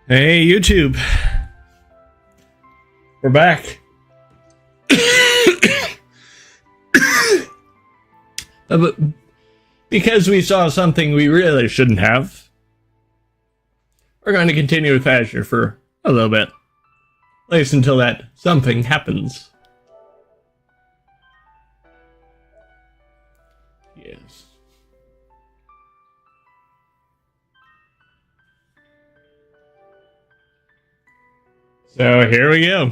Hey, YouTube. We're back. But because we saw something we really shouldn't have, we're going to continue with Azure for a little bit. At least until that something happens. Yes. So here we go.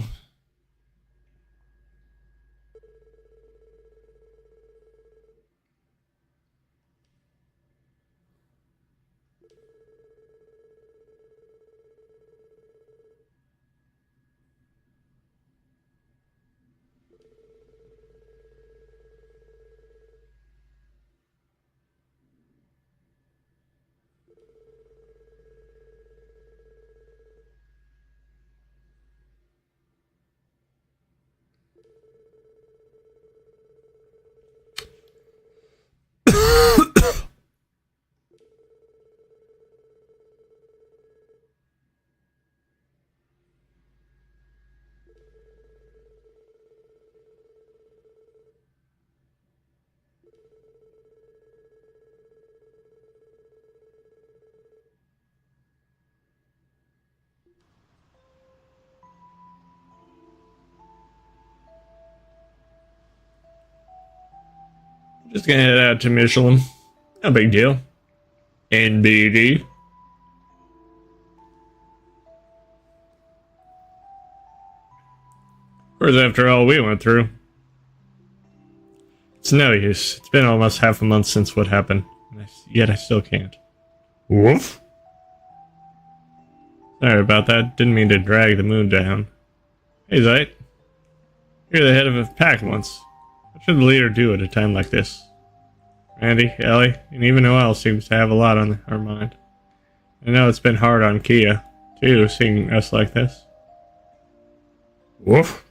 Just gonna head out to Michelin. No big deal. NBD. Of course, after all we went through, it's no use. It's been almost half a month since what happened, yet I still can't. Woof. Sorry about that. Didn't mean to drag the mood down. Hey, Zeit. You're the head of a pack once. What should the leader do at a time like this? Randy, Ellie, and even Noelle seems to have a lot on her mind. I know it's been hard on Kia, too, seeing us like this. Woof.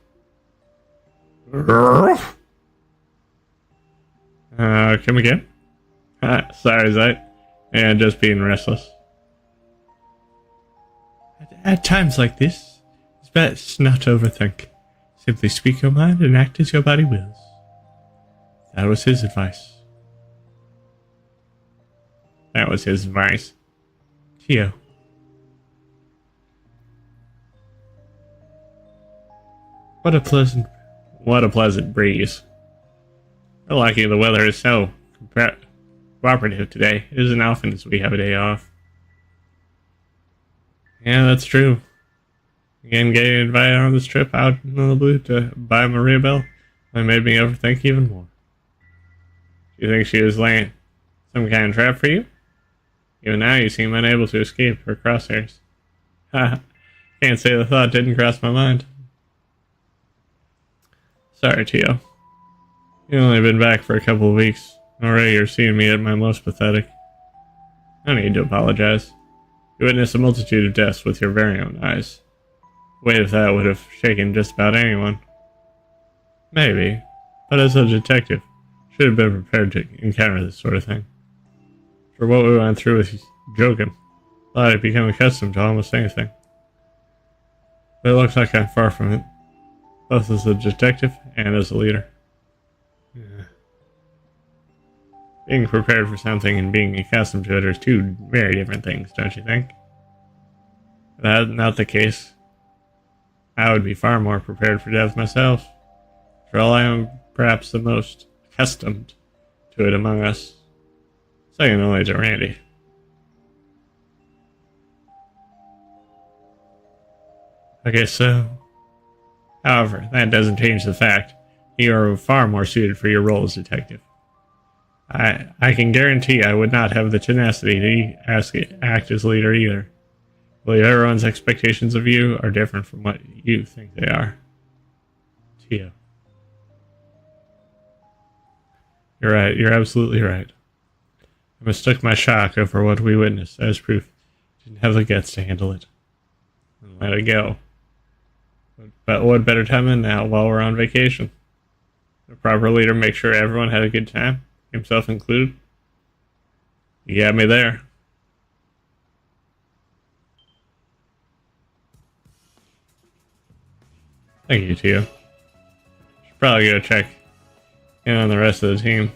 Come again? Sorry, Zeit. And just being restless. At times like this, it's best not to overthink. Simply speak your mind and act as your body wills. That was his advice. That was his advice. Tio. What a pleasant breeze. We're lucky the weather is so cooperative today. It isn't often as we have a day off. Yeah, that's true. Again, getting invited on this trip out in the blue to buy Maria Bell made me overthink even more. Do you think she was laying some kind of trap for you? Even now you seem unable to escape her crosshairs. Haha, can't say the thought didn't cross my mind. Sorry, Tio. You've only been back for a couple of weeks. Already you're seeing me at my most pathetic. No need to apologize. You witnessed a multitude of deaths with your very own eyes. The weight of that would have shaken just about anyone. Maybe, but as a detective, should have been prepared to encounter this sort of thing. For what we went through with Jokin, thought I'd become accustomed to almost anything. But it looks like I'm far from it, both as a detective and as a leader. Yeah. Being prepared for something and being accustomed to it are two very different things, don't you think? If that's not the case, I would be far more prepared for death myself. For all I am perhaps the most accustomed to it among us. Second only to Randy. Okay, so... However, that doesn't change the fact you are far more suited for your role as detective. I can guarantee I would not have the tenacity to act as leader either. I believe everyone's expectations of you are different from what you think they are. Tio. You're right, you're absolutely right. I mistook my shock over what we witnessed as proof. Didn't have the guts to handle it. And let it go. But what better time than now while we're on vacation? The proper leader makes sure everyone had a good time, himself included. You got me there. Thank you, Tio. Should probably go check in on the rest of the team.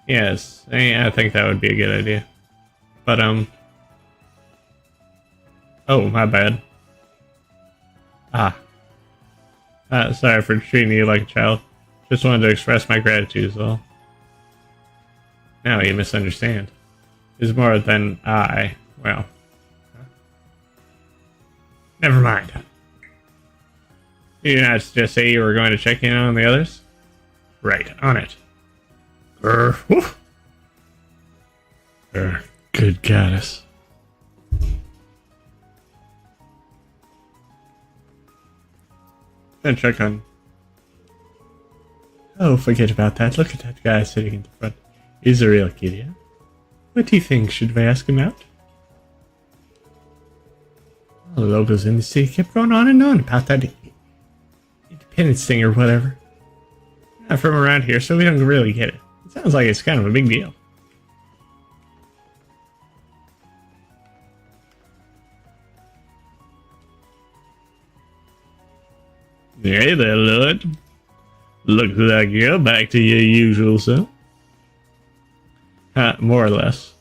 Yes, I think that would be a good idea. But, oh, my bad. Sorry for treating you like a child. Just wanted to express my gratitude, is all. Now you misunderstand. It's more than well. Never mind. You not just say you were going to check in on the others? Right, on it. Good goddess. Then check on. Oh, forget about that. Look at that guy sitting in the front. He's a real kid, yeah? What do you think? Should we ask him out? All the locals in the city kept going on and on about that independence thing or whatever. We're not from around here, so we don't really get it. It sounds like it's kind of a big deal. Hey there, Lord. Looks like you're back to your usual self. More or less.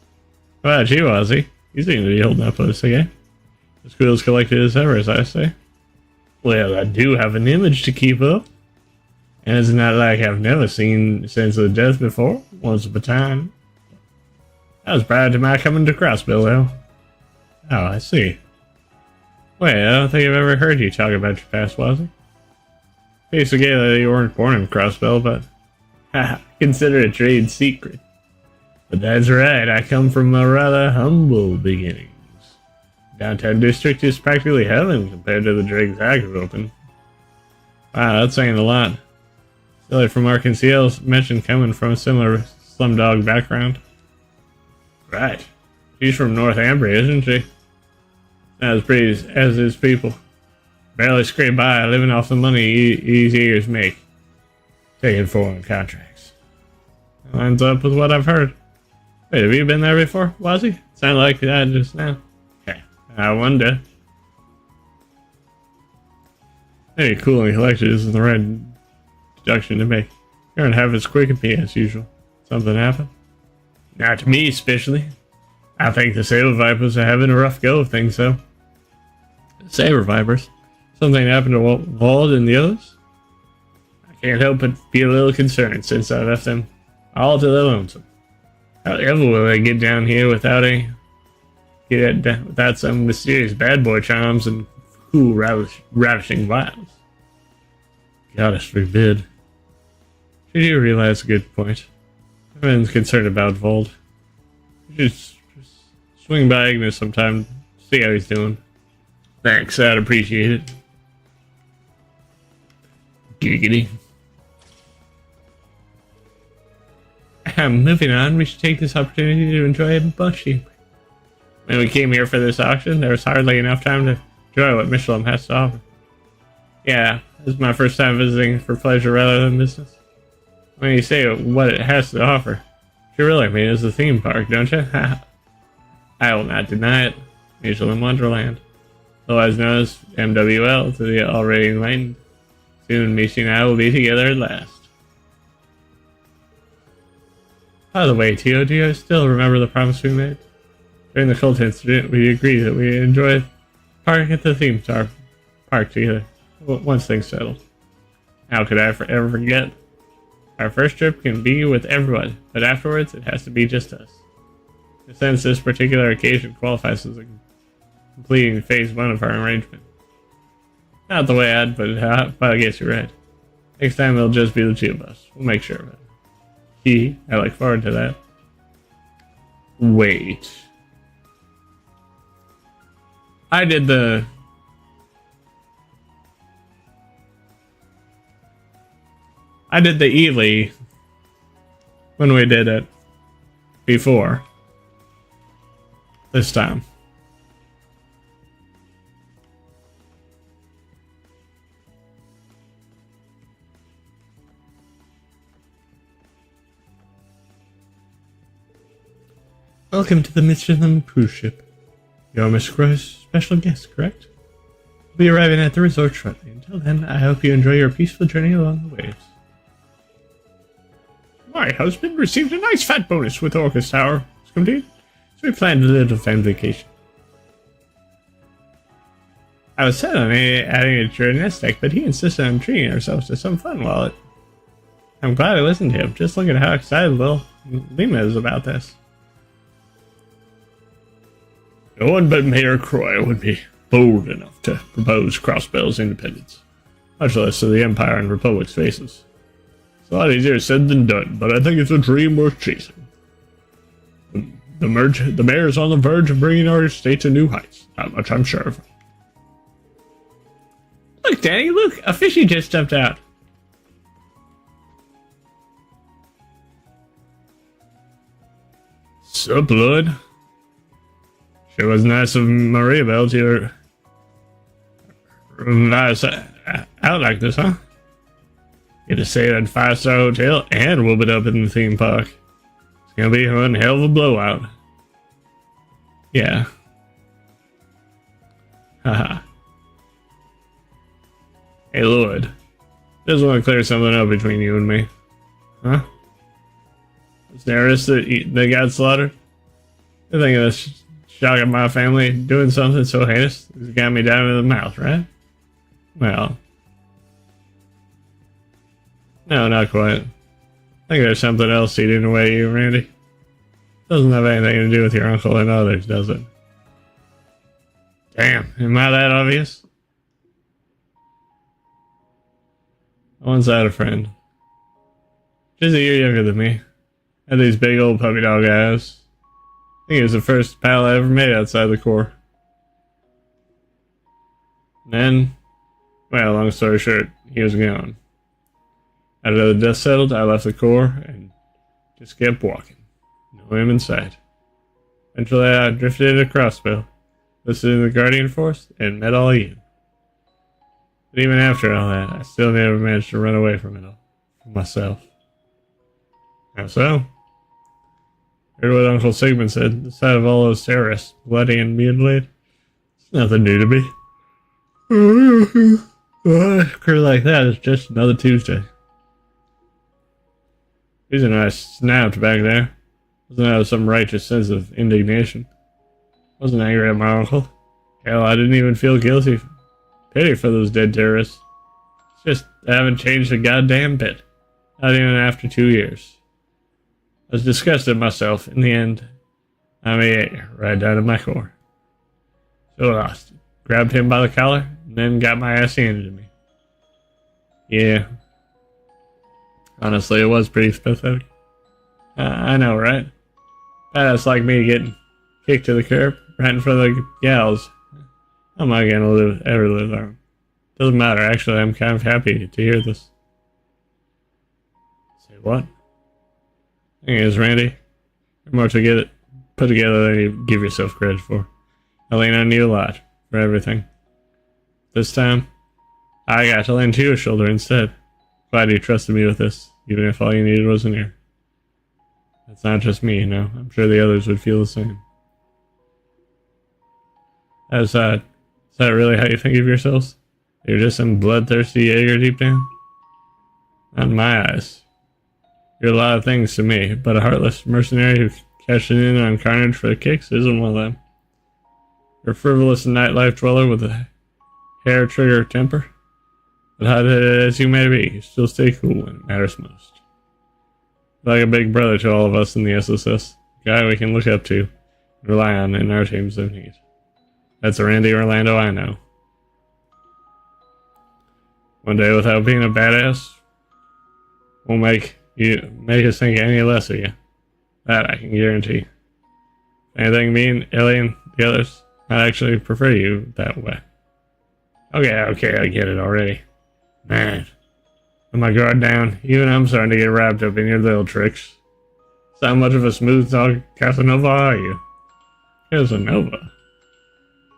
What about you, Ozzy? You seem to be holding up with us again. As cool as collected as ever, as I say. Well, I do have an image to keep up. And it's not like I've never seen Sense of Death before, once upon a time. I was prior to my coming to Crossbill, though. Oh, I see. Wait, I don't think I've ever heard you talk about your past, Wazzy. Piece of that you weren't born in Crossbill, but consider it trade secret. But that's right, I come from a rather humble beginnings. Downtown district is practically heaven compared to the dregs I grew up in. Wow, that's saying a lot. Silly from Arkansas mentioned coming from a similar slumdog background. Right. She's from North Ambry, isn't she? Not as pretty as his people. Barely scrape by, living off the money these ears make. Taking foreign contracts. Lines up with what I've heard. Wait, have you been there before, Wazzy? Sounded like that just now. Okay, I wonder. Maybe cool and collected isn't the right deduction to make. You're on half as quick as me as usual. Something happened? Not to me, especially. I think the Saber Vipers are having a rough go of things, though. Saber Vipers? Something happened to Vald and the others? I can't help but be a little concerned since I left them all to their lonesome. How ever will they get down here without some mysterious bad boy charms and cool ravishing vials? Goddess forbid. Should you realize a good point? I've been concerned about Vald. Just swing by Agnes sometime, see how he's doing. Thanks, I'd appreciate it. Giggity. Moving on, we should take this opportunity to enjoy a bushy. When we came here for this auction, there was hardly enough time to enjoy what Michelin has to offer. Yeah, this is my first time visiting for pleasure rather than business. When you say what it has to offer, you really mean it's a theme park, don't you? I will not deny it. Michelin Wonderland. Otherwise known as MWL to the already enlightened. Soon Michi and I will be together at last. By the way, Tio, do you still remember the promise we made? During the cult incident, we agreed that we enjoy parking at the theme park together, once things settled. How could I ever forget? Our first trip can be with everyone, but afterwards it has to be just us. In a sense, this particular occasion qualifies as completing phase 1 of our arrangement. Not the way I'd put it, but I guess you're right. Next time it'll just be the two of us. We'll make sure of it. I look forward to that. Wait. I did the Ely when we did it before. This time. Welcome to the Michelin cruise ship. You're Miss Crow's special guest, correct? I'll be arriving at the resort shortly. Until then, I hope you enjoy your peaceful journey along the waves. My husband received a nice fat bonus with Orcus Tower. It's complete, so we planned a little family vacation. I was set on adding it to your nest egg, but he insisted on treating ourselves to some fun while it... I'm glad I listened to him. Just look at how excited little Lima is about this. No one but Mayor Croy would be bold enough to propose Crossbell's independence, much less to the Empire and Republic's faces. It's a lot easier said than done, but I think it's a dream worth chasing. The mayor is on the verge of bringing our state to new heights. Not much I'm sure of. Look, Danny, look! A fishy just stepped out. Sup, Lloyd? Sure was nice of Maria Bell to nice out like this, huh? Get to stay at a 5-star hotel and whoop it up in the theme park. It's gonna be one hell of a blowout. Yeah. Haha. Hey, Lloyd. Just want to clear something up between you and me. Huh? Was terrorists that got slaughtered? I think that's shocking my family doing something so heinous. It's got me down in the mouth, right? Well. No, not quite. I think there's something else eating away at you, Randy. Doesn't have anything to do with your uncle and others, does it? Damn, am I that obvious? I once had a friend. Just a year younger than me. Had these big old puppy dog eyes. I think he was the first pal I ever made outside the Corps. And then, well, long story short, he was gone. After the dust settled, I left the Corps and just kept walking. No him in sight. Eventually, I drifted into Crossbill, listened to the Guardian Force, and met all of you. But even after all that, I still never managed to run away from it all, from myself. How so? Heard what Uncle Sigmund said. The sight of all those terrorists, bloody and mutilated, it's nothing new to me. A crew like that is just another Tuesday. The reason I snapped back there wasn't out of some righteous sense of indignation. I wasn't angry at my uncle. Hell, I didn't even feel guilty. Pity for those dead terrorists. It's just I haven't changed a goddamn bit. Not even after 2 years. I was disgusted myself. In the end, I'm a right down to my core. So lost. Grabbed him by the collar, and then got my ass handed to me. Yeah. Honestly, it was pretty pathetic. I know, right? Badass like me getting kicked to the curb right in front of the gals. How am I gonna ever live on? Doesn't matter, actually, I'm kind of happy to hear this. Say what? I think it is, Randy. You're more to get it put together than you give yourself credit for. I lean on you a lot for everything. This time, I got to lean to your shoulder instead. Glad you trusted me with this, even if all you needed was an ear. That's not just me, you know. I'm sure the others would feel the same. Is that really how you think of yourselves? You're just some bloodthirsty Jaeger deep down? Not in my eyes. You're a lot of things to me, but a heartless mercenary who cashes in on carnage for the kicks isn't one of them. You're a frivolous nightlife dweller with a hair-trigger temper. But hot-headed as you may be, you still stay cool when it matters most. Like a big brother to all of us in the SSS, a guy we can look up to and rely on in our teams of need. That's the Randy Orlando I know. One day without being a badass won't make us think any less of you. That I can guarantee. If anything, me and Ellie and the others might actually prefer you that way. Okay, I get it already. Man, with my guard down, even I'm starting to get wrapped up in your little tricks. So how much of a smooth talk Casanova are you? Casanova?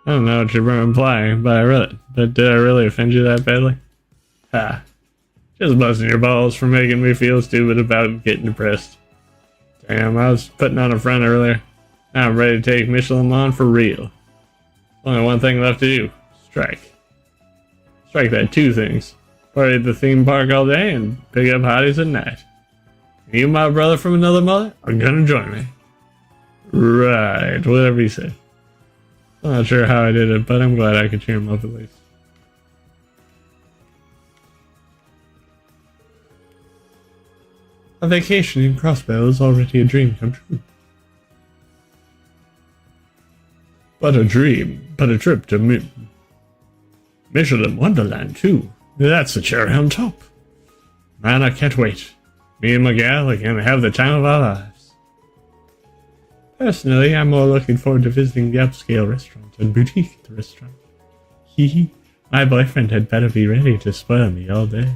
I don't know what you're implying, but did I really offend you that badly? Ha. Just busting your balls for making me feel stupid about getting depressed. Damn, I was putting on a front earlier. Now I'm ready to take Michelin on for real. Only one thing left to do. Strike. Strike that 2 things. Party at the theme park all day and pick up hotties at night. You, my brother from another mother, are gonna join me. Right, whatever you say. I'm not sure how I did it, but I'm glad I could cheer him up at least. A vacation in Crossbell is already a dream come true. But a dream, but a trip to Michelin Wonderland too. That's the cherry on top. Man, I can't wait. Me and my gal are gonna have the time of our lives. Personally, I'm more looking forward to visiting the upscale restaurant and boutique at the restaurant. Hee, my boyfriend had better be ready to spoil me all day.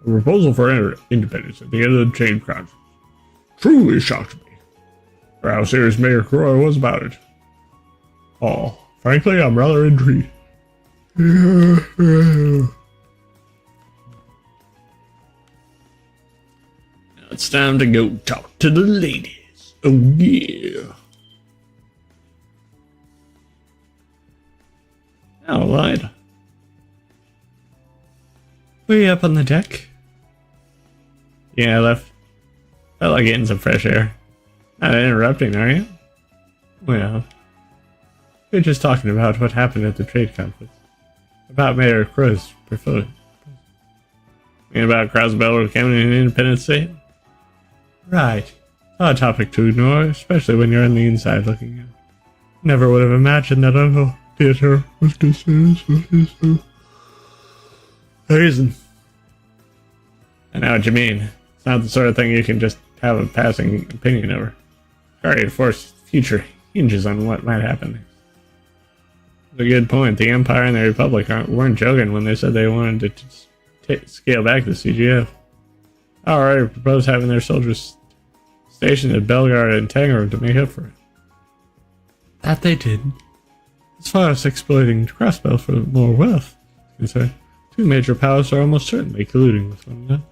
A proposal for independence at the end of the trade conference truly shocked me for how serious Mayor Croy was about it. Oh, frankly, I'm rather intrigued. Now it's time to go talk to the ladies. Oh yeah. Alright. Were you up on the deck? Yeah, I left. Felt like getting some fresh air. Not interrupting, are you? Well, we're just talking about what happened at the trade conference. About Mayor Crow's portfolio. And about Crossbell becoming an independent state? Right. Odd topic to ignore, especially when you're on the inside looking in. Never would have imagined that Uncle Theater was considered so reason. I know what you mean. It's not the sort of thing you can just have a passing opinion over. Sorry, Force's future hinges on what might happen. That's a good point. The Empire and the Republic weren't joking when they said they wanted to scale back the CGF. I already proposed having their soldiers stationed at Belgard and Tangram to make up for it. That they did. As far as exploiting Crossbell for more wealth is concerned, 2 major powers are almost certainly colluding with one another.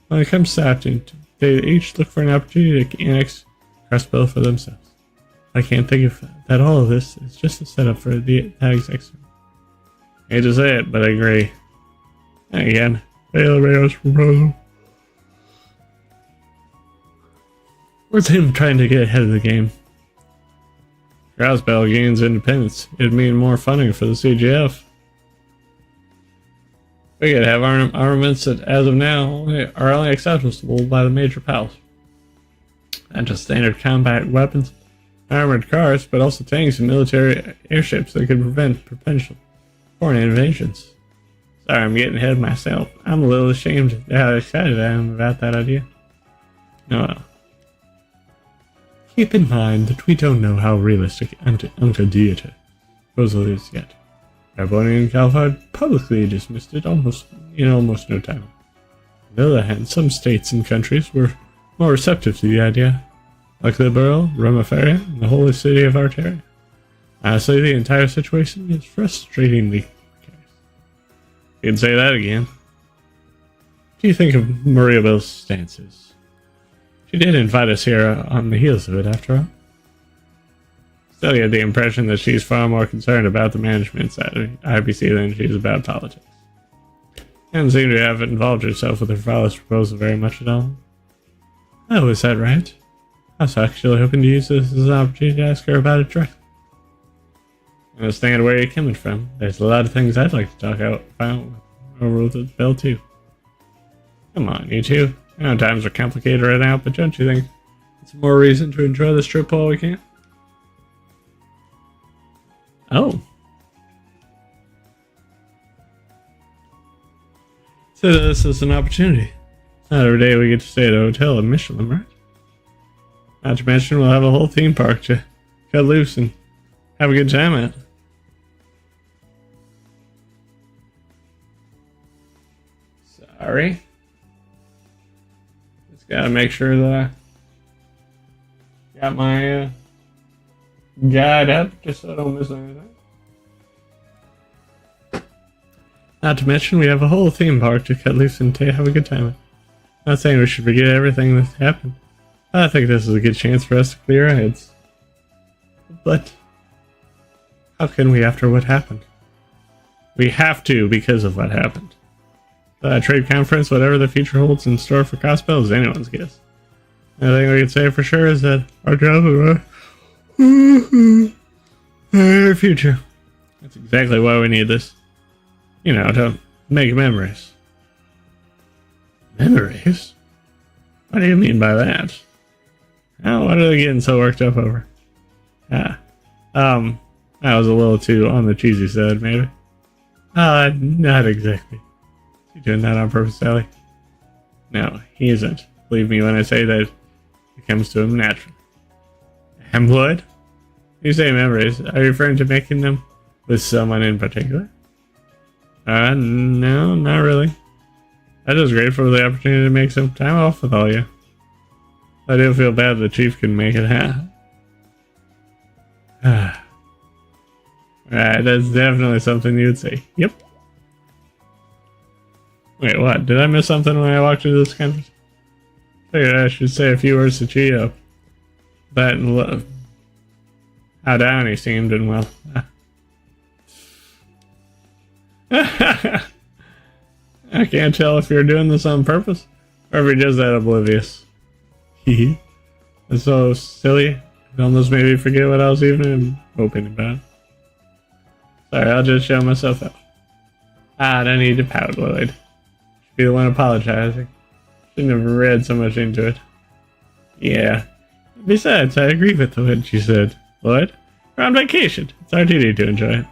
When it comes to that, they each look for an opportunity to annex Crossbell for themselves. I can't think of that all of this is just a setup for that exact thing. I hate to say it, but I agree. And again, Baylor Rayo's proposal was him trying to get ahead of the game. Crossbell gains independence. It'd mean more funding for the CGF. We could have armaments that, as of now, are only accessible by the major powers. Not just standard combat weapons, armored cars, but also tanks and military airships that could prevent potential foreign invasions. Sorry, I'm getting ahead of myself. I'm a little ashamed at how excited I am about that idea. No. Keep in mind that we don't know how realistic Uncle Dieter proposal is yet. Carboni and Calvard publicly dismissed it almost no time. On the other hand, some states and countries were more receptive to the idea, like Liberal, Romaferia, and the holy city of Arteria. Honestly, the entire situation is frustratingly precarious. You can say that again. What do you think of Maria Bell's stances? She did invite us here on the heels of it, after all. Still get the impression that she's far more concerned about the management side of IBC than she is about politics. Doesn't seem to have involved herself with her father's proposal very much at all. Oh, is that right? I was actually hoping to use this as an opportunity to ask her about it directly. I understand where you're coming from. There's a lot of things I'd like to talk about over with Bell too. Come on, you two. I know times are complicated right now, but don't you think it's more reason to enjoy this trip while we can? Oh. So this is an opportunity. Not every day we get to stay at a hotel in Michelin, right? Not to mention we'll have a whole theme park to cut loose and have a good time at. Sorry. Just gotta make sure that I got my guide up just so I don't miss anything. Not to mention we have a whole theme park to cut loose and have a good time at. Not saying we should forget everything that's happened. I think this is a good chance for us to clear our heads. But how can we after what happened? We have to because of what happened. The trade conference, whatever the future holds in store for Cospel, is anyone's guess. The only thing we can say for sure is that our jobs are our future. That's exactly why we need this. You know, to make memories. Memories? What do you mean by that? Oh, what are they getting so worked up over? That was a little too on the cheesy side, maybe. Not exactly. Is he doing that on purpose, Sally? No, he isn't. Believe me when I say that it comes to him naturally. And what? You say memories. Are you referring to making them with someone in particular? No, not really. I'm just grateful for the opportunity to make some time off with all you. I do feel bad the chief couldn't make it, huh? Right, that's definitely something you'd say. Yep. Wait, what? Did I miss something when I walked into this conference? Figured I should say a few words to cheer you up. That and love. How down he seemed, and well. I can't tell if you're doing this on purpose or if you're just that oblivious. Hehe. It's so silly. It almost made me forget what I was even hoping about. Sorry, I'll just show myself out. I don't need to pout, Lloyd. Should be the one apologizing. Shouldn't have read so much into it. Yeah. Besides, I agree with what you said, Lloyd. We're on vacation. It's our duty to enjoy it.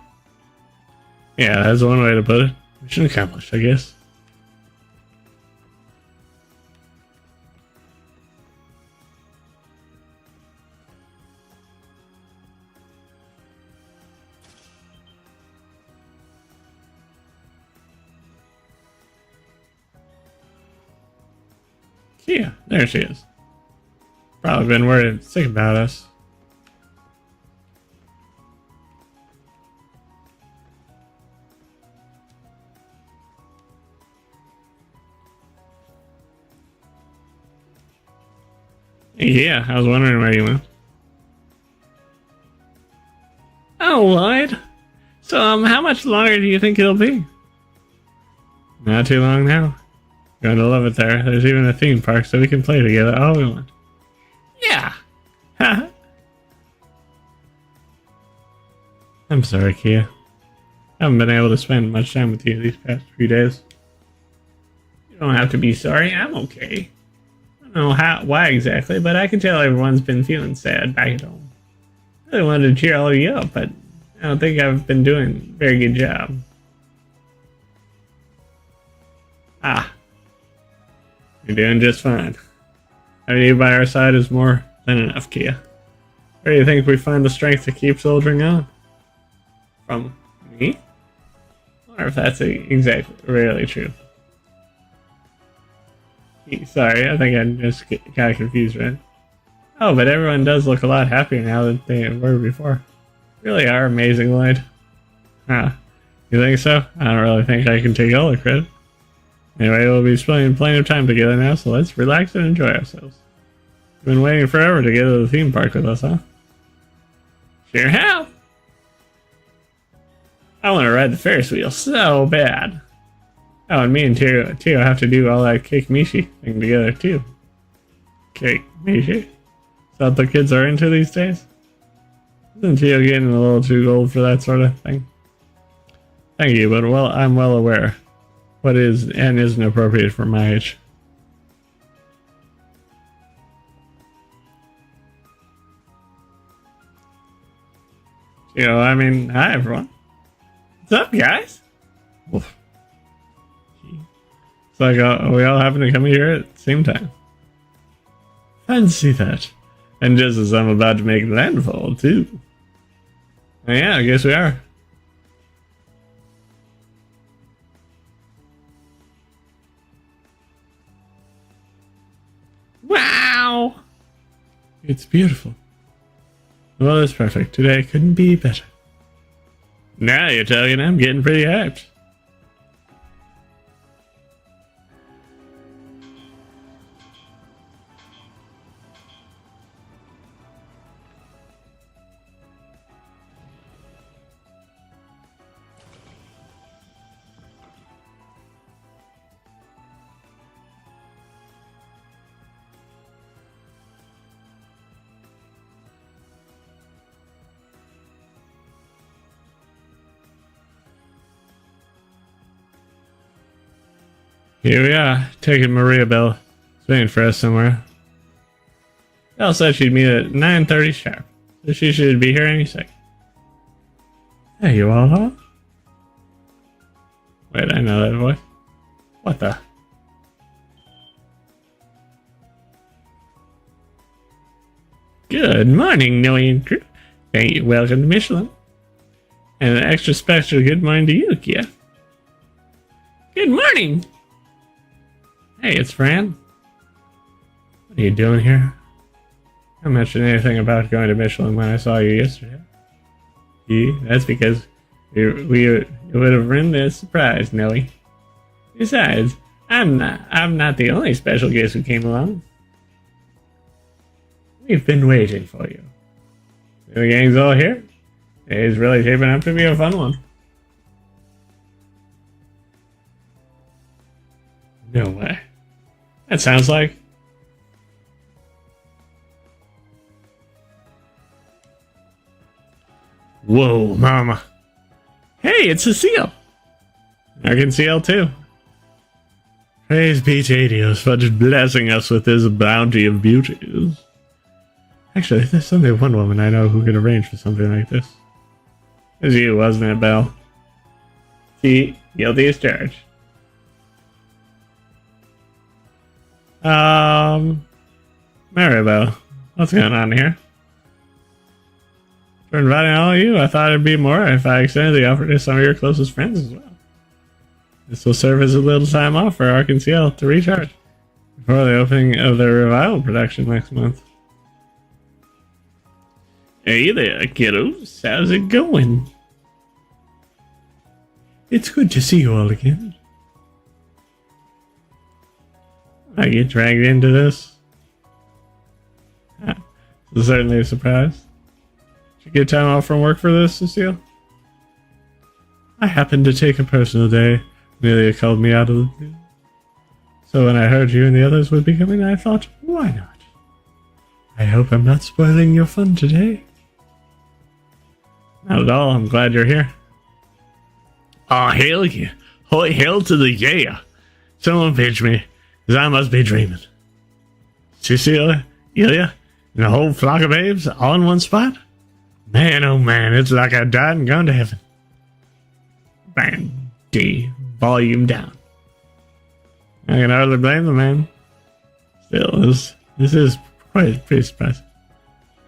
Yeah, that's one way to put it. Mission accomplished, I guess. Yeah, there she is. Probably been worried sick about us. Yeah, I was wondering where you went. Oh, Lloyd. So, how much longer do you think it'll be? Not too long now. Going to love it there. There's even a theme park so we can play together all we want. Yeah. I'm sorry, Kia. I haven't been able to spend much time with you these past few days. You don't have to be sorry. I'm okay. I don't know why exactly, but I can tell everyone's been feeling sad back at home. I really wanted to cheer all of you up, but I don't think I've been doing a very good job. You're doing just fine. Having you by our side is more than enough, Kia. Where do you think we find the strength to keep soldiering on? From me? Or if that's exactly really true. Sorry, I think I just got confused, right? Oh, but everyone does look a lot happier now than they were before. Really are amazing, Lloyd. You think so? I don't really think I can take all the credit. Anyway, we'll be spending plenty of time together now, so let's relax and enjoy ourselves. You've been waiting forever to get to the theme park with us, huh? Sure have! I want to ride the Ferris wheel so bad. Oh, and me and Tio have to do all that Cake Mishi thing together, too. Cake Mishi? Is that what the kids are into these days? Isn't Tio getting a little too old for that sort of thing? Thank you, but I'm well aware what is and isn't appropriate for my age. Hi everyone. What's up, guys? Oof. It's like we all happen to come here at the same time. Fancy that. And just as I'm about to make landfall, too. Yeah, I guess we are. Wow! It's beautiful. Well, that's perfect. Today couldn't be better. Now you're talking, I'm getting pretty hyped. Here we are, taking Maria Bell. It's waiting for us somewhere. Bell said she'd meet at 9:30 sharp, so she should be here any second. There you all are. Wait, I know that voice. What the? Good morning, Noe and crew. Thank you. Welcome to Michelin. And an extra special good morning to you, Kia. Good morning! Hey, it's Fran. What are you doing here? I mentioned anything about going to Michelin when I saw you yesterday. That's because we would have ruined the surprise, Noe. Besides, I'm not the only special guest who came along. We've been waiting for you. The gang's all here. It's really shaping up to be a fun one. No way. That sounds like... Whoa, mama. Hey, it's Cecile. I can see L too. Praise be to Adios for blessing us with this bounty of beauties. Actually, there's only one woman I know who could arrange for something like this. It was you, wasn't it, Belle? See, guilty as charged. Maribel, what's going on here? For inviting all of you, I thought it'd be more if I extended the offer to some of your closest friends as well. This will serve as a little time off for Arkansas to recharge before the opening of the revival production next month. Hey there, kiddos. How's it going? It's good to see you all again. I get dragged into this. This is certainly a surprise. Did you get time off from work for this, Cecile? I happened to take a personal day. Amelia called me out of the blue. So when I heard you and the others would be coming, I thought, why not? I hope I'm not spoiling your fun today. Not at all. I'm glad you're here. Oh, hail you. Holy hail to the yeah. Someone page me, because I must be dreaming. Cecilia, Ilya, and a whole flock of babes all in one spot? Man, oh man, it's like I died and gone to heaven. Bam. D. Volume down. I can hardly blame the man. Still, this is quite pretty surprising.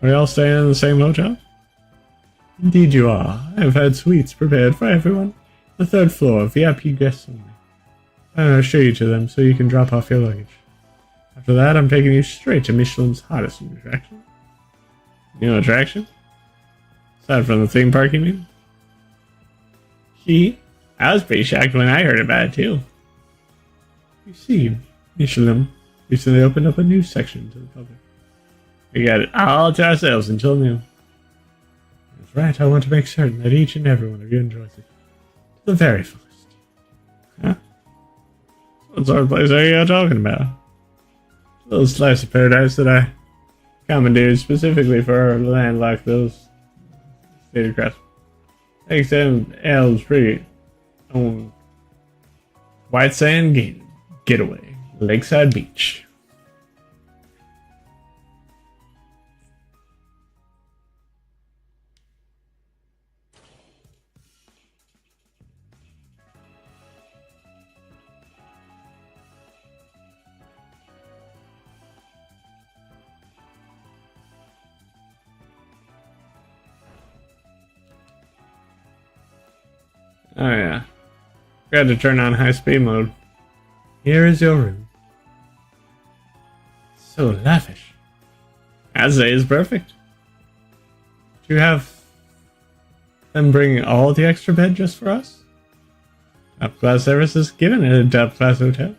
Are we all staying in the same hotel? Indeed you are. I've had suites prepared for everyone. The third floor, VIP guests only. I'll show you to them so you can drop off your luggage. After that, I'm taking you straight to Michelin's hottest attraction. New attraction? Aside from the theme park, you mean? I was pretty shocked when I heard about it, too. You see, Michelin recently opened up a new section to the public. We got it all to ourselves until noon. That's right, I want to make certain that each and every one of you enjoys it. To the very fullest. Huh? What sort of place are you talking about? A little slice of paradise that I commandeered specifically for landlocked those stated crafts. Thanks to Elm's pretty own White Sand Getaway, Lakeside Beach. Oh yeah. Forgot to turn on high speed mode. Here is your room. So lavish. I'd say it's perfect. Do you have them bring all the extra bed just for us? Top class services given at a top class hotel.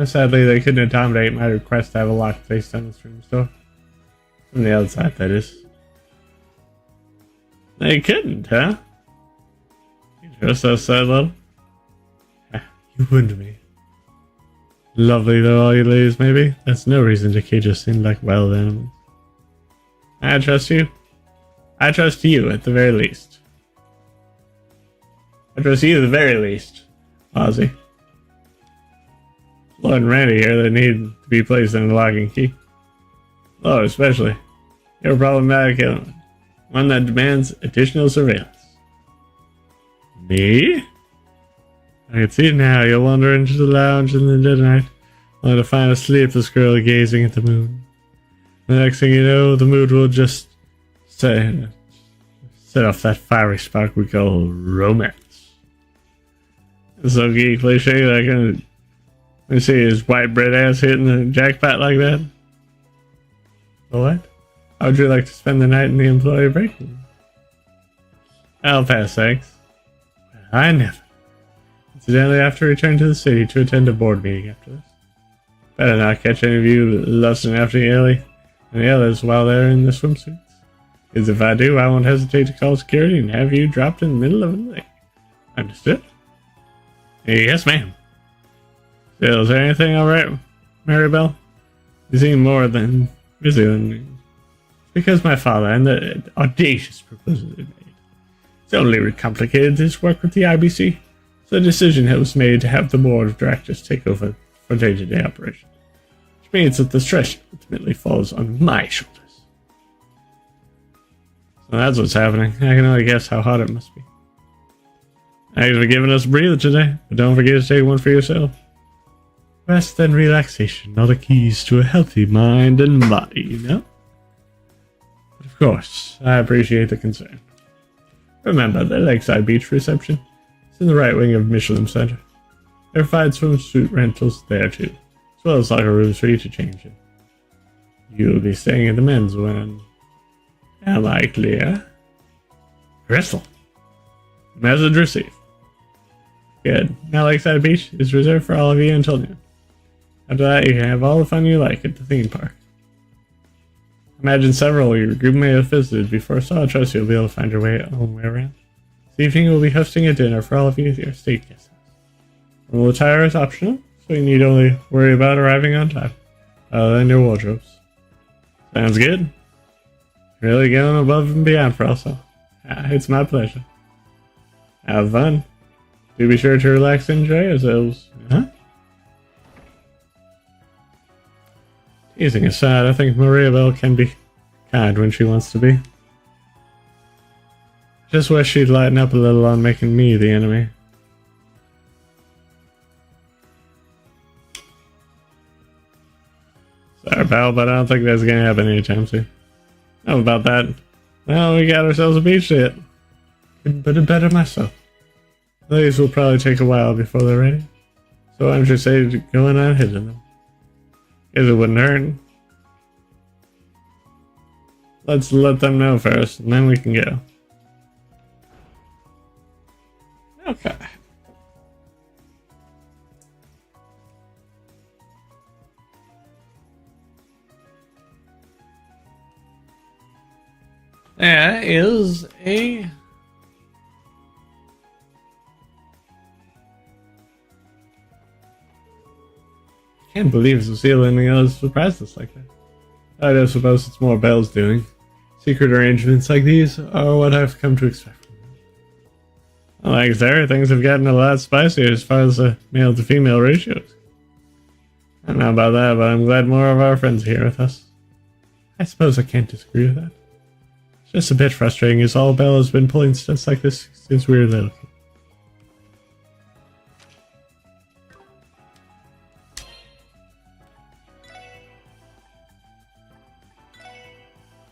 Sadly, they couldn't accommodate my request to have a locked face on this room's door. From the outside, that is. They couldn't, huh? Just so sad, love. You wound me. Lovely though all you ladies may be, that's no reason to cage us in like wild animals. I trust you. I trust you at the very least. I trust you at the very least, Ozzy. Lord and Randy here that need to be placed in a lock and key. Lord, especially. You're a problematic element. One that demands additional surveillance. Me? I can see it now. You'll wander into the lounge in the dead of night, only to find a sleepless girl gazing at the moon. The next thing you know, the mood will just set off that fiery spark we call romance. It's so geek cliche that I can let me see his white bread ass hitting the jackpot like that. What? How would you like to spend the night in the employee break room? I'll pass, thanks. I never. Incidentally, I have to return to the city to attend a board meeting after this. Better not catch any of you lusting after Ellie and the others while they're in the swimsuits. Because if I do, I won't hesitate to call security and have you dropped in the middle of the lake. Understood? Yes, ma'am. Still, is there anything alright, Maribel? You seem more than busy than me. It's because my father and the audacious proposal he made. It's only complicated this work with the IBC, so a decision was made to have the board of directors take over for day-to-day operations. Which means that the stress ultimately falls on my shoulders. So that's what's happening. I can only guess how hot it must be. Thanks for giving us a breather today, but don't forget to take one for yourself. Rest and relaxation are the keys to a healthy mind and body, you know? But of course, I appreciate the concern. Remember, the Lakeside Beach reception is in the right wing of Michelin Center. There are fine swimsuit rentals there too, as well as locker rooms for you to change in. You'll be staying in the men's one. Am I clear? Crystal. Message received. Good. Now Lakeside Beach is reserved for all of you until noon. After that, you can have all the fun you like at the theme park. Imagine several of your group may have visited before, so I trust you'll be able to find your way way around. This evening we'll be hosting a dinner for all of you at your state guest house. Room attire is optional, so you need only worry about arriving on time, other than your wardrobes. Sounds good? Really going above and beyond for us all. It's my pleasure. Have fun. Do be sure to relax and enjoy yourselves. Huh? Teasing aside, I think Maribel can be kind when she wants to be. Just wish she'd lighten up a little on making me the enemy. Sorry, pal, but I don't think that's gonna happen anytime soon. How about that? Well, we got ourselves a beach hit. Couldn't put it better myself. These will probably take a while before they're ready. So why don't you say going on hitting them? Guess it wouldn't hurt. Let's let them know first, and then we can go. Okay. There is a... I can't believe Cecile and the others surprised us like that. I don't suppose it's more Belle's doing. Secret arrangements like these are what I've come to expect from them. Like there, things have gotten a lot spicier as far as the male to female ratios. I don't know about that, but I'm glad more of our friends are here with us. I suppose I can't disagree with that. It's just a bit frustrating as all Belle has been pulling stunts like this since we were little kids.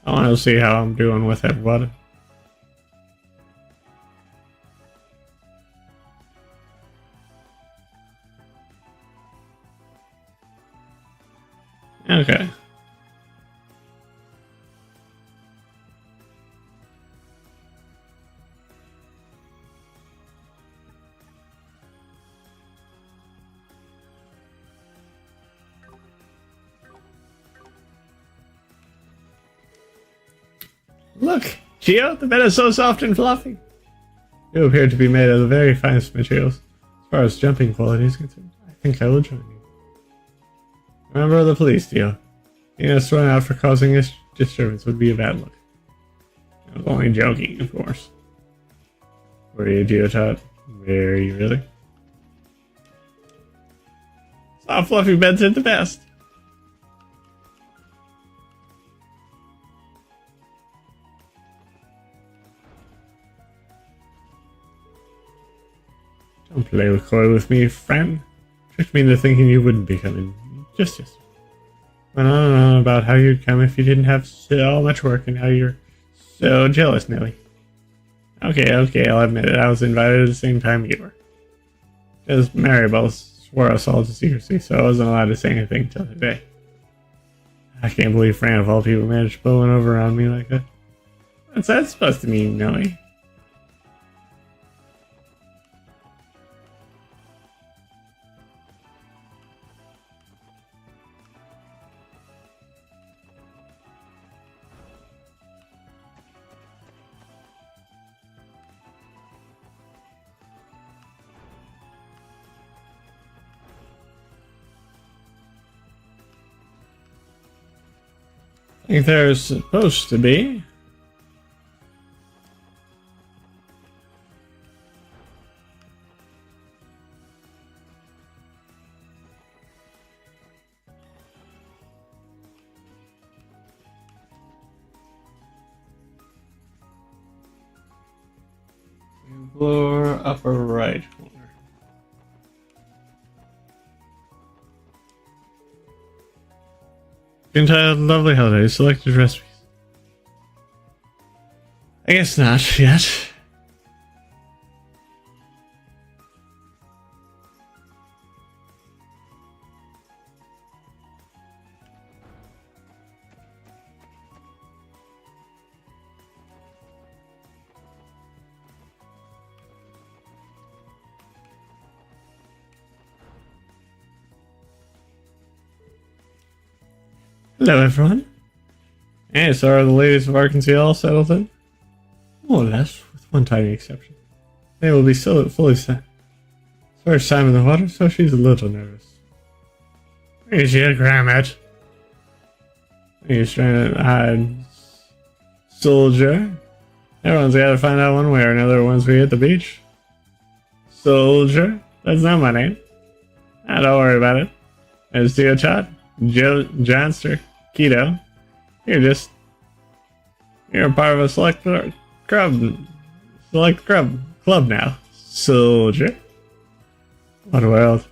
I want to see how I'm doing with everybody. Okay. Look, Gio, the bed is so soft and fluffy. You appear to be made of the very finest materials. As far as jumping quality is concerned, I think I will join you. Remember the police, Gio. Being us thrown out for causing this disturbance would be a bad look. I was only joking, of course. Were you, Gio Tot? Were you really? Soft, fluffy beds are the best. Don't play with coy with me, friend. Tricked me into thinking you wouldn't be coming. Just yes. Went on and on about how you'd come if you didn't have so much work and how you're so jealous, Nelly. Okay, I'll admit it. I was invited at the same time you were. Because Maribel swore us all to secrecy, so I wasn't allowed to say anything till today. I can't believe Fran of all people managed to pull one over on me like that. What's that supposed to mean, Nelly? I think there's supposed to be. Floor upper right corner. Entitled Lovely Holidays, selected recipes. I guess not yet. Hello, everyone. Hey, so are the ladies of Arkansas all settled in? More or less, with one tiny exception. They will be so fully set. First time in the water, so she's a little nervous. Where's your Grommet? He's trying to hide. Soldier. Everyone's got to find out one way or another once we hit the beach. Soldier? That's not my name. Don't worry about it. There's Teochot, Johnster, Keto. You're a part of a select club now. Soldier. What a world.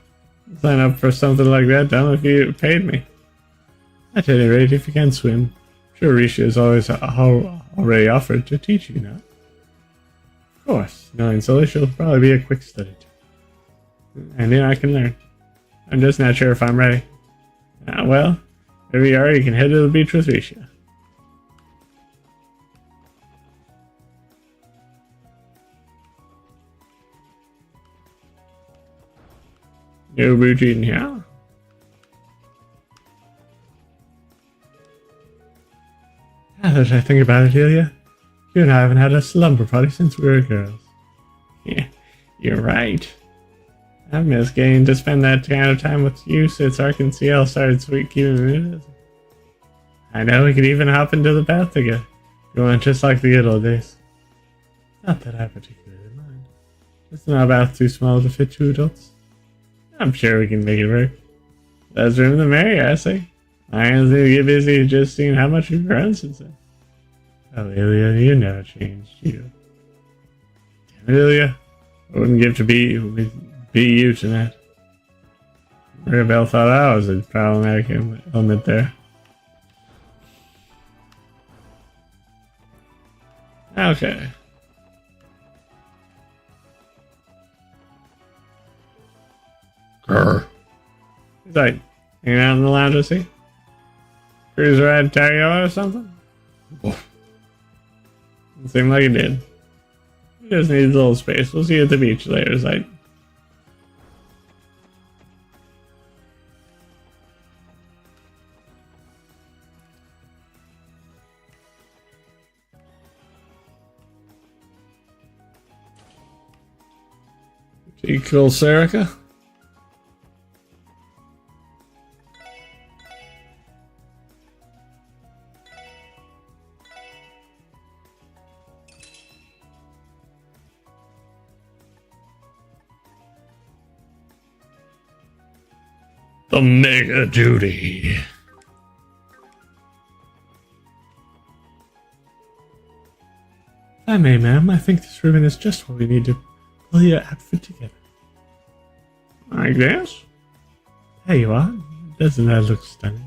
Sign up for something like that, dumb, if you paid me. At any rate, if you can swim, sure Risha has already offered to teach you now. Of course, knowing Sully, she'll probably be a quick study too. And then I can learn. I'm just not sure if I'm ready. Well, if you are, you can head to the beach with Risha. No routine here. Now that I think about it, Ilya, you and I haven't had a slumber party since we were girls. Yeah, you're right. I've missed getting to spend that kind of time with you since Arkansas started keeping me. I know we could even hop into the bath together. Going just like the good old days. Not that I particularly mind. It's not a bath too small to fit 2 adults. I'm sure we can make it work. Less room the merrier, I say. I am going to get busy just seeing how much you've grown since then. Oh, Ilya, you never changed, you. Damn it, Ilya. I wouldn't give to be you tonight. Maribel thought I was a problematic element there. Okay. Grr. He's like, hanging out in the lounge, I see. Cruise ride Tario or something? It seemed like it did. He just needs a little space. We'll see you at the beach later, Zite. Cool, Serica. The mega duty. If I may, ma'am, I think this ribbon is just what we need to pull your outfit together. I guess. There you are. Doesn't that look stunning?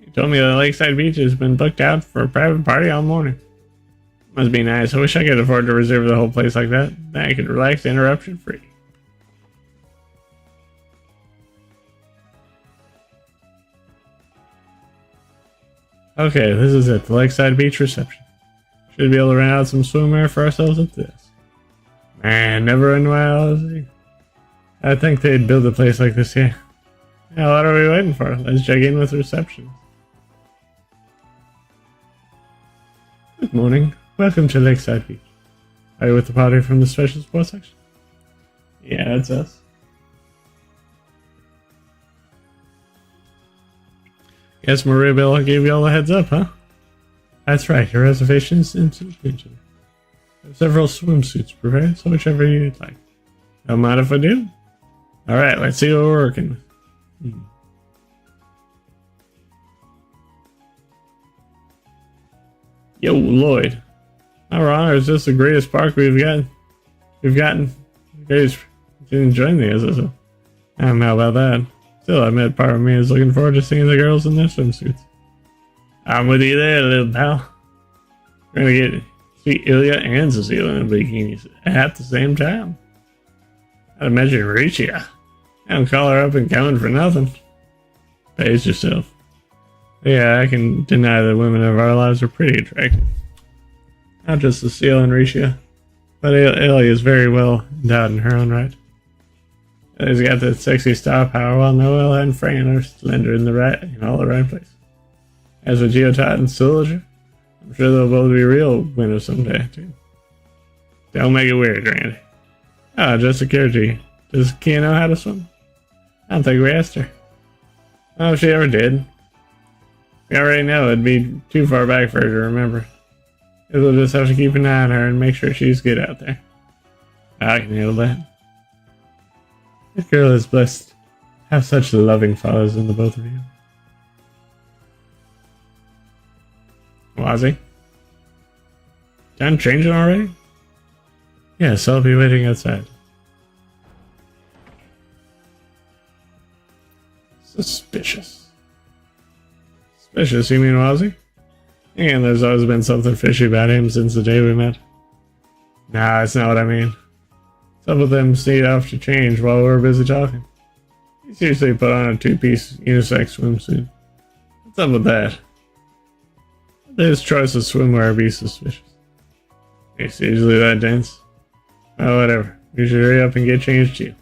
You told me the Lakeside Beach has been booked out for a private party all morning. Must be nice. I wish I could afford to reserve the whole place like that. Then I could relax interruption free. Okay, this is it. The Lakeside Beach reception. Should be able to rent out some swimwear for ourselves at this. Man, never in while. I think they'd build a place like this here. Yeah, what are we waiting for? Let's check in with reception. Good morning. Welcome to Lakeside Beach. Are you with the party from the special sports section? Yeah, that's us. Guess Maria Bella gave you all a heads up, huh? That's right, your reservation's into the future. I have several swimsuits prepared, so whichever you'd like. Don't mind if I do? Alright, let's see what we're working with. Yo, Lloyd. How wrong, or is this the greatest park we've gotten? You guys didn't join the SSO. I don't know about that. Still, I admit part of me is looking forward to seeing the girls in their swimsuits. I'm with you there, little pal. We're gonna get see Ilya and Cecilia in bikinis at the same time. I'd imagine Richa. I don't call her up and coming for nothing. Pace yourself. Yeah, I can deny that women of our lives are pretty attractive. Not just Cecile and Richa, but Ilya is very well endowed in her own right. He's got that sexy star power, while Noelle and Fran are slender in all the right places. As for Geotot and Soldier, I'm sure they'll both be real winners someday, too. Don't make it weird, Randy. Just a curiosity. Does Kia know how to swim? I don't think we asked her. Oh, if she ever did. We already know it'd be too far back for her to remember. We'll just have to keep an eye on her and make sure she's good out there. I can handle that. This girl is blessed to have such loving fathers in the both of you. Wazzy? Done changing already? Yes, I'll be waiting outside. Suspicious. Suspicious, you mean Wazzy? And there's always been something fishy about him since the day we met. Nah, that's not what I mean. Some of them sneaked off to change while we were busy talking. He seriously put on a two-piece unisex swimsuit. What's up with that? His choice of swimwear be suspicious. It's usually that dense. Oh, whatever. We should hurry up and get changed too.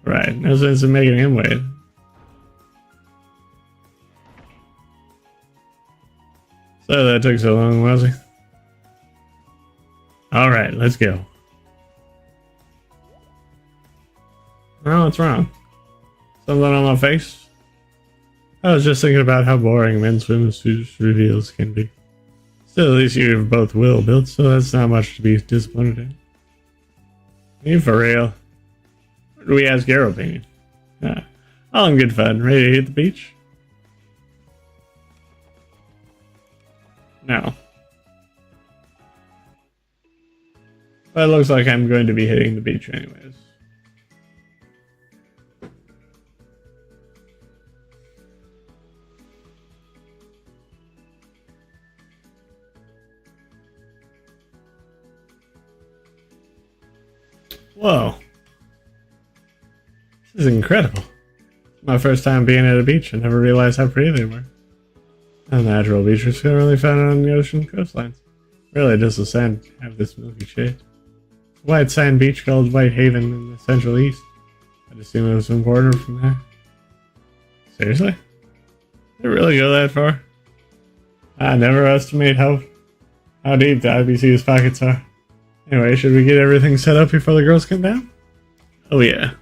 Right, no sense in making him wait. So that took so long, was it? Alright, let's go. Oh, what's wrong? Something on my face? I was just thinking about how boring men's swimsuit reveals can be. Still, at least you have both will built, so that's not much to be disappointed in. You for real? Or do we ask your opinion? All in good fun. Ready to hit the beach? No. But it looks like I'm going to be hitting the beach anyways. Whoa. This is incredible. My first time being at a beach. I never realized how pretty they were. A natural beach is generally found on the ocean coastlines. Really, does the sand have this milky shade? A white sand beach called White Haven in the Central East. I'd assume it was imported from there. Seriously? Did it really go that far? I never estimate how deep the IBC's pockets are. Anyway, should we get everything set up before the girls come down? Oh yeah.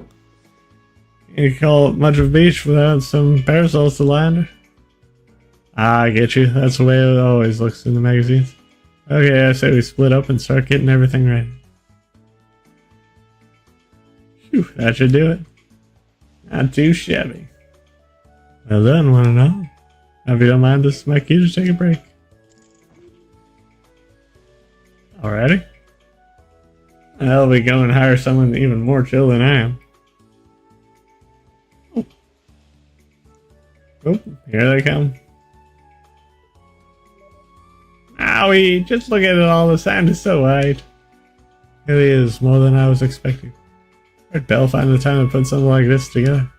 You call it much of a beach without some parasols to lie under? I get you. That's the way it always looks in the magazines. Okay, I say we split up and start getting everything ready. Phew, that should do it. Not too shabby. Well done, one and all. If you don't mind, this is my cue to take a break. Alrighty. I'll be going to hire someone even more chill than I am. Oh, here they come. Owie, just look at it all, the sand is so wide. It really is, more than I was expecting. Where'd Belle find the time to put something like this together?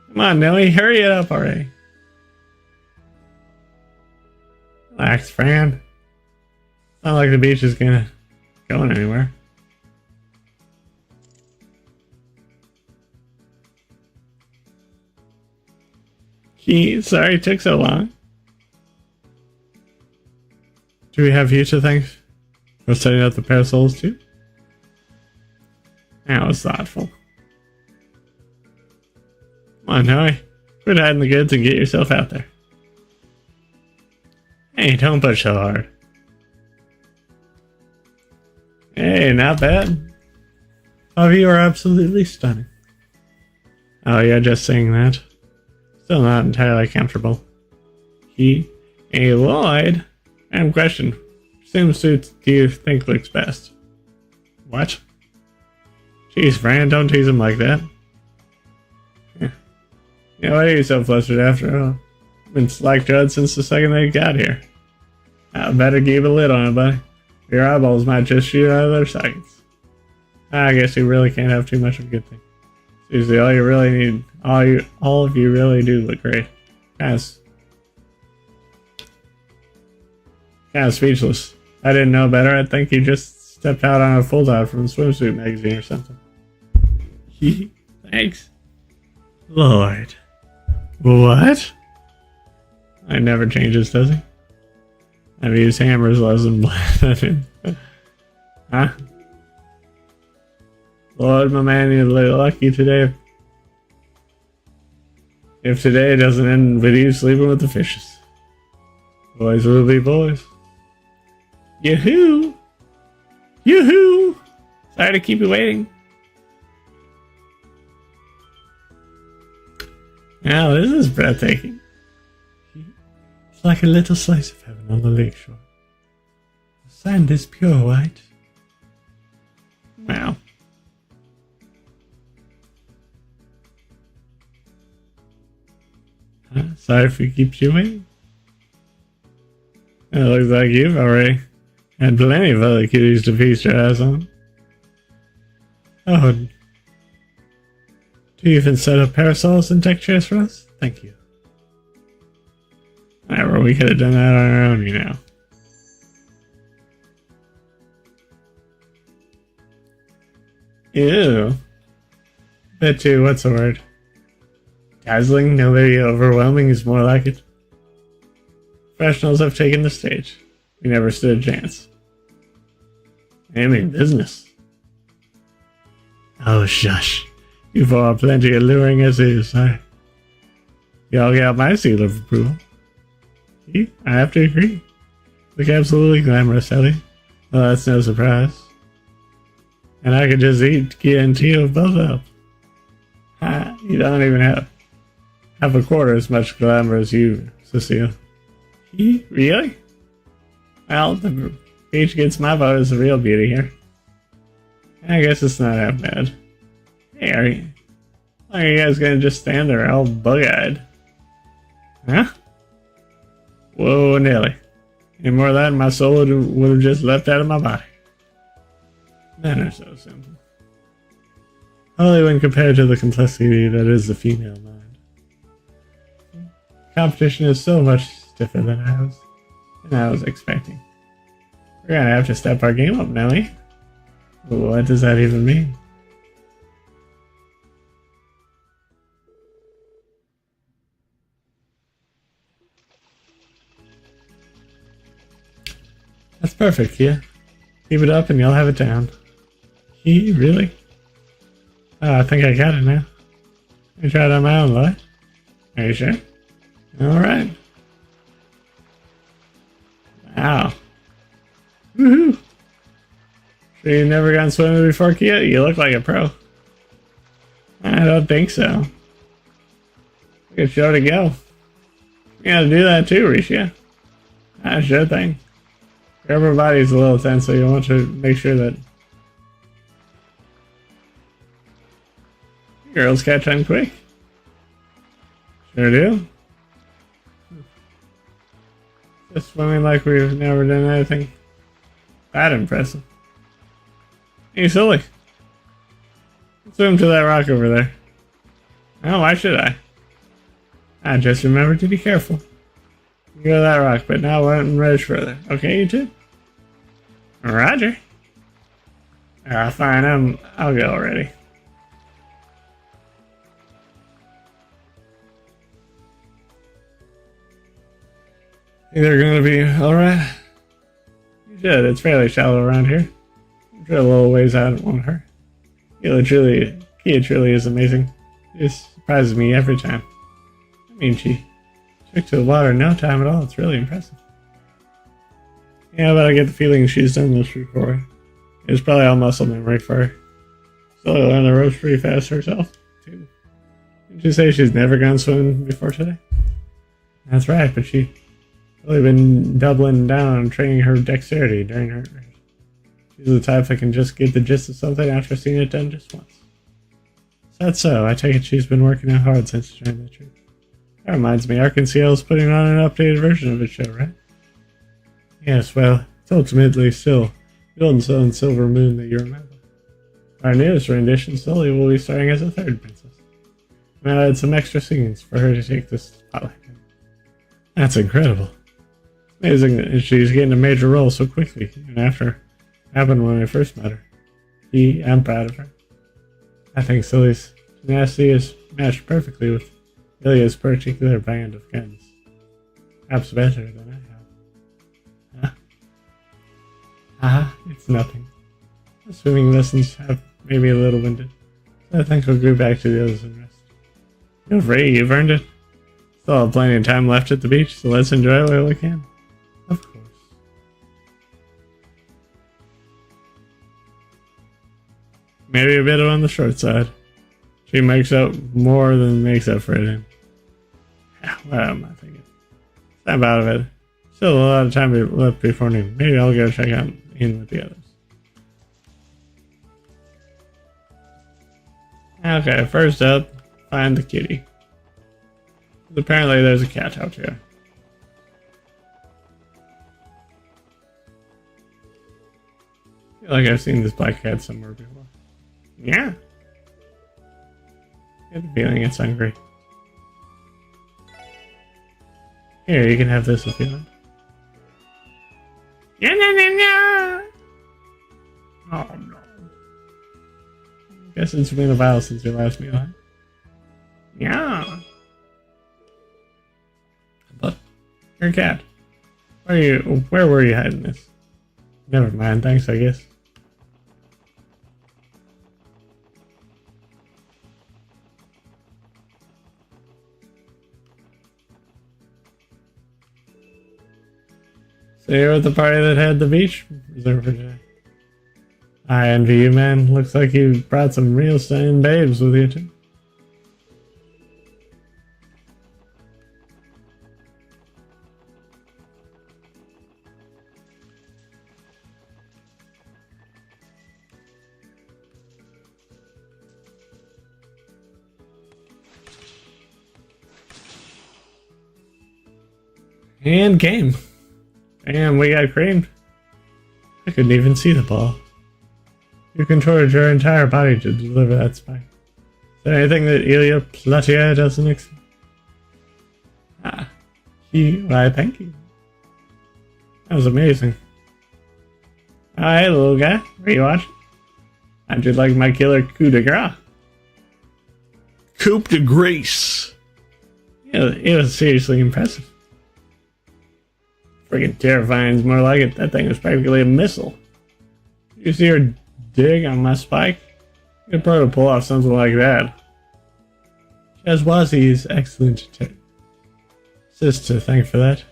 Come on, Nelly, hurry it up already. Relax, Fran. It's not like the beach is going anywhere. Sorry it took so long. Do we have you to thank for setting up the parasols too? That was thoughtful. Come on, Noe. Quit hiding the goods and get yourself out there. Hey, don't push so hard. Hey, not bad. Oh, you are absolutely stunning. Oh, yeah, just saying that. Still not entirely comfortable. A Lloyd? Random question. Swimsuit do you think looks best? What? Jeez, Fran, don't tease him like that. Yeah, why are you so flustered after all? I've been slack-jawed since the second they got here. I better keep a lid on it, buddy. Your eyeballs might just shoot out of their sockets. I guess you really can't have too much of a good thing. Seriously, all you really need, all of you really do look great. Kind of speechless. I didn't know better. I think you just stepped out on a full dive from a swimsuit magazine or something. Thanks. Lord. What? I never changes, does he? I've used hammers less than blood. Huh? Lord, my man, you're lucky today. If today doesn't end with you sleeping with the fishes. Boys will be boys. Yoo-hoo! Yoo-hoo! Sorry to keep you waiting. Now, this is breathtaking. It's like a little slice of heaven on the lakeshore. The sand is pure white. Wow. Sorry if it keeps you waiting. It looks like you've already had plenty of other cuties to feast your eyes on. Oh, do you even set up parasols and deck chairs for us? Thank you. Whatever, we could have done that on our own, you know. Ew. Bet you, what's the word? Dazzling, no, maybe overwhelming is more like it. Professionals have taken the stage. We never stood a chance. I mean business. Oh, shush. You've all plenty alluring as is. Y'all got my seal of approval. See? I have to agree. Look absolutely glamorous, Ellie. Well, that's no surprise. And I could just eat Kia and Tia both up. You don't even have a quarter as much glamour as you, Cecile. Really? Well, the beach gets my vote as the real beauty here. I guess it's not that bad. Hey, are you guys gonna just stand there all bug-eyed? Huh? Whoa, Nelly. Any more of that, my soul would have just leapt out of my body. Men are so simple. Only when compared to the complexity that is the female mind. Competition is so much stiffer than I was expecting. We're gonna have to step our game up, Nelly. What does that even mean? That's perfect, Kia. Keep it up and you'll have it down. Really? Oh, I think I got it now. I tried on my own, Lloyd. Are you sure? Alright. Wow. Woohoo! Sure you've never gone swimming before, Kia? You look like a pro. I don't think so. Look at show to go. You gotta do that too, Risha. Ah, sure thing. Your upper body's a little tense, so you want to make sure that girls catch on quick. Sure do. Just swimming like we've never done anything that impressive. Hey, silly. Swim to that rock over there. Oh, why should I? I just remember to be careful. You go to that rock, but now one road further. Okay, you two? Roger. Alright, fine, I'll go already. Think they're gonna be alright? You should, it's fairly shallow around here. Drill a little ways out, it won't hurt. Kia truly is amazing. It surprises me every time. I mean, she took to the water in no time at all. It's really impressive. Yeah, but I get the feeling she's done this before. It was probably all muscle memory for her. Still learned the ropes pretty fast herself, too. Didn't you say she's never gone swimming before today? That's right, but she's really been doubling down on training her dexterity during her. She's the type that can just get the gist of something after seeing it done just once. Is that so? I take it she's been working out hard since she joined the troop. That reminds me, RCNCL is putting on an updated version of its show, right? Yes, well, it's ultimately still Golden Sun and Silver Moon that you remember. Our newest rendition, Sully, will be starring as a third princess. And I added some extra scenes for her to take this spotlight. That's incredible. Amazing that she's getting a major role so quickly, even after it happened when I first met her. I'm proud of her. I think Sully's tenacity is matched perfectly with Ilya's particular band of guns. Perhaps better than I have. Huh? It's nothing. The swimming lessons have maybe a little winded, so I think we'll go back to the others and rest. Feel free, you've earned it. Still have plenty of time left at the beach, so let's enjoy it while we can. Of course. Maybe a bit on the short side. She makes up more than makes up for it in. What am I thinking? Snap out of it. Still a lot of time left before noon. Maybe I'll go check out in with the others. Okay, first up, find the kitty. Apparently there's a cat out here. I feel like I've seen this black cat somewhere before. Yeah. I get the feeling it's hungry. Here, you can have this if you want. Yeah, no. Oh no. Guess it's been a while since your last meal, huh? Yeah. But you're a cat. Where were you hiding this? Never mind, thanks, I guess. So you're at the party that had the beach reserved for today. I envy you, man. Looks like you brought some real stunning babes with you, too. And game. Damn, we got creamed. I couldn't even see the ball. You controlled your entire body to deliver that spike. Is there anything that Ilya Platier doesn't expect? Why, thank you. That was amazing. Oh, hey, little guy. What are you watching? How'd you like my killer coup de grace? Coup de grace. Yeah, it was seriously impressive. Friggin' terrifying is more like it. That thing was practically a missile. You see her dig on my spike? You could probably pull off something like that. Shazwazi's excellent sis to thank for that.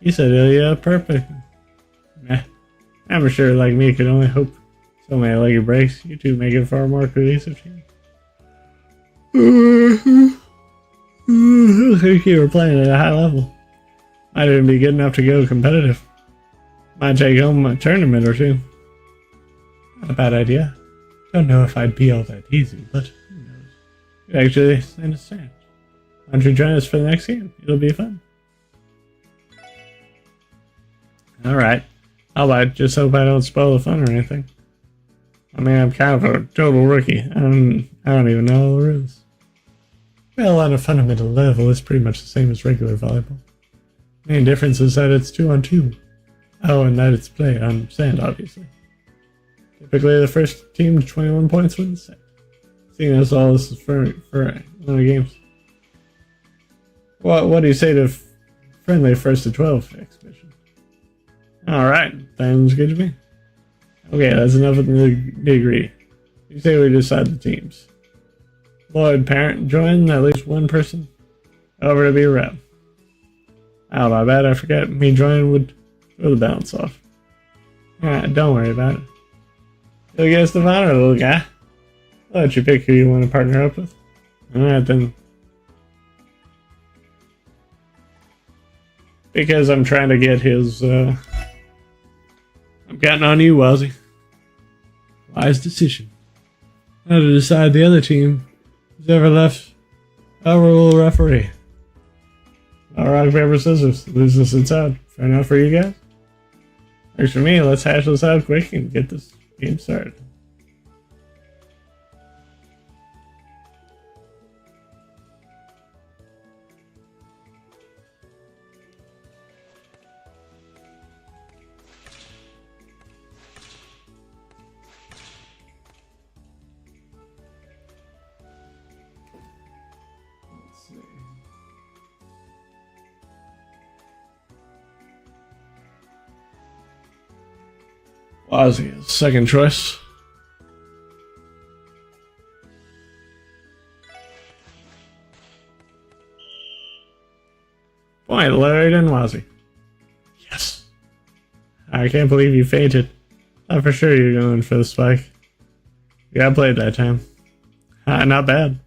You said Ilya perfect. Meh. Amateur like me could only hope so many lucky breaks. You two make it far more cohesive team. I think you were playing at a high level. Might even be good enough to go competitive. Might take home a tournament or two. Not a bad idea. Don't know if I'd be all that easy, but who knows. You actually stand a chance. Why don't you join us for the next game? It'll be fun. Alright. Just hope I don't spoil the fun or anything. I mean, I'm kind of a total rookie. I don't even know all the rules. Well, on a fundamental level, it's pretty much the same as regular volleyball. The main difference is that it's 2-on-2. Oh, and that it's played on sand, obviously. Typically, the first team to 21 points wins the set. Seeing as all this is for one of the games. What do you say to friendly 1st to 12 exhibition? Alright, sounds good to me. Okay, that's enough of the nitty-gritty. You say we decide the teams. Lloyd, parent, join at least one person. Over to be a rep. Oh, my bad, I forgot. Me joining would throw the balance off. Alright, don't worry about it. You'll get us the honor, little guy. I'll let you pick who you want to partner up with. Alright then. Because I'm trying to get his, I'm counting on you, Wazzy. Wise decision. Now to decide the other team who's ever left, I will referee. All rock, paper, scissors. Loses sits out. Fair enough for you guys? Works for me. Let's hash this out quick and get this game started. Ozzy, second choice. Point, Larry and Wazzy. Yes. I can't believe you fainted. Thought for sure you're going for the spike. Yeah, I played that time. Not bad.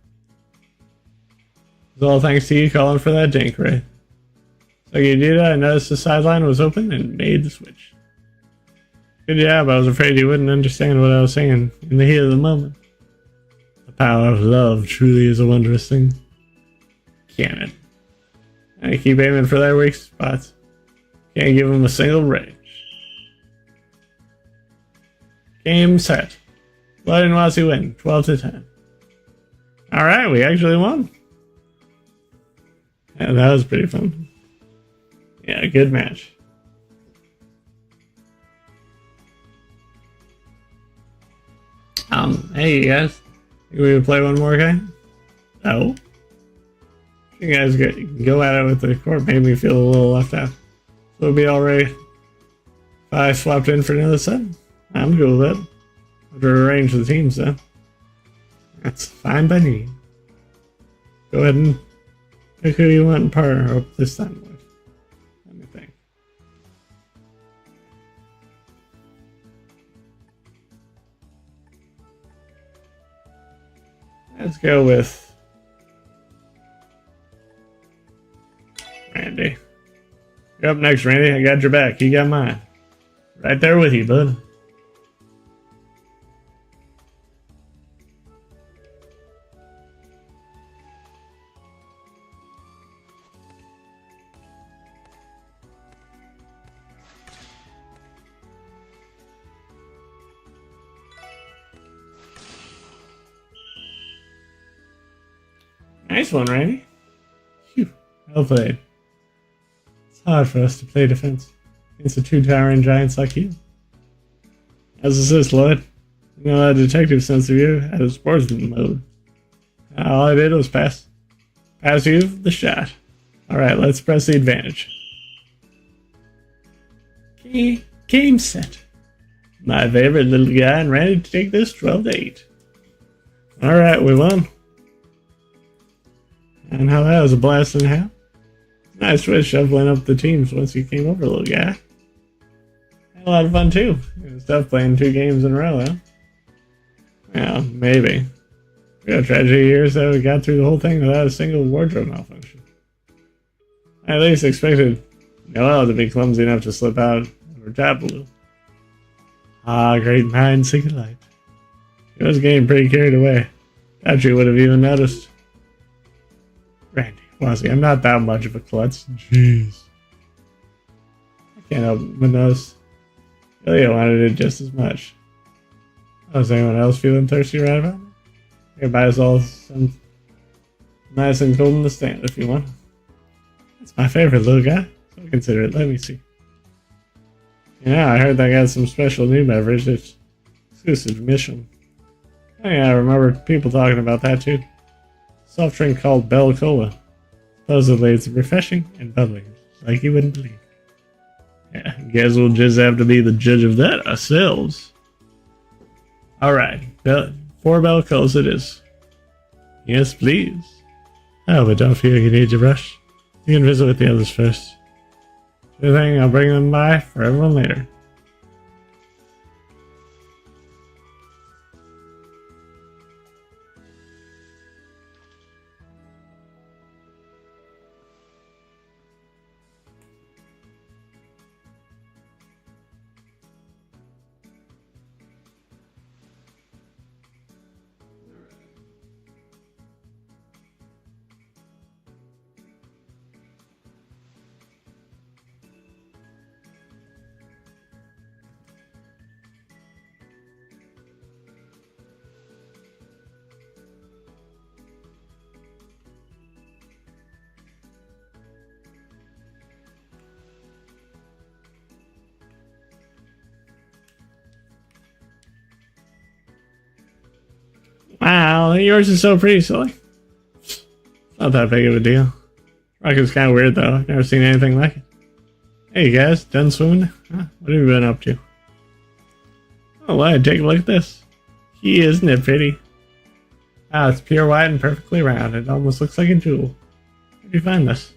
It's all thanks to you calling for that dink, right? So you did that, I noticed the sideline was open and made the switch. Good job, I was afraid you wouldn't understand what I was saying in the heat of the moment. The power of love truly is a wondrous thing. Can it? I keep aiming for their weak spots. Can't give them a single range. Game set. Blood and Wazzy win, 12-10. Alright, we actually won. Yeah, that was pretty fun. Yeah, good match. Hey you guys, think we would play one more game? No. You guys go at it with the court made me feel a little left out. So it'll be alright if I swapped in for another set. I'm cool with it. I'll have to arrange the teams though. That's fine by me. Go ahead and pick who you want to partner up this time with. Let me think. Let's go with Randy. You're up next, Randy. I got your back. You got mine. Right there with you, bud. Nice one, Randy. Phew, well played. It's hard for us to play defense against the two towering giants like you. As assist, Lloyd. You know that detective sense of you had a sportsman mode. All I did was pass you the shot. Alright, let's press the advantage. Game set. My favorite little guy and ready to take this 12-8. Alright, we won. And how that was a blast and a half. Nice way shuffling up the teams once you came over, little guy. A lot of fun too. It's tough playing 2 games in a row, though. Yeah, maybe. We got tragedy here, so we got through the whole thing without a single wardrobe malfunction. I at least expected Noelle to be clumsy enough to slip out of her job a little. Ah, great minds think alike. He was getting pretty carried away. Doubt you would have even noticed. Randy, Wazzy, I'm not that much of a klutz. Jeez. I can't help but notice. Ilya wanted it just as much. Was anyone else feeling thirsty right about it? I can buy us all some nice and cold in the stand if you want. It's my favorite, little guy, so consider it. Let me see. Yeah, I heard they got some special new beverage that's exclusive to Mission. Oh yeah, I remember people talking about that too. Soft drink called Bell Cola. Supposedly it's refreshing and bubbly, like you wouldn't believe. Yeah, guess we'll just have to be the judge of that ourselves. Alright, 4 Bell Colas it is. Yes, please. Oh, but don't feel you need to rush. You can visit with the others first. Sure thing, I'll bring them by for everyone later. Wow, yours is so pretty, silly. Not that big of a deal. Rocket's kind of weird, though. I've never seen anything like it. Hey, you guys, done swimming? Huh? What have you been up to? Oh, wow, take a look at this. Isn't it pretty? Ah, it's pure white and perfectly round. It almost looks like a jewel. Where'd you find this?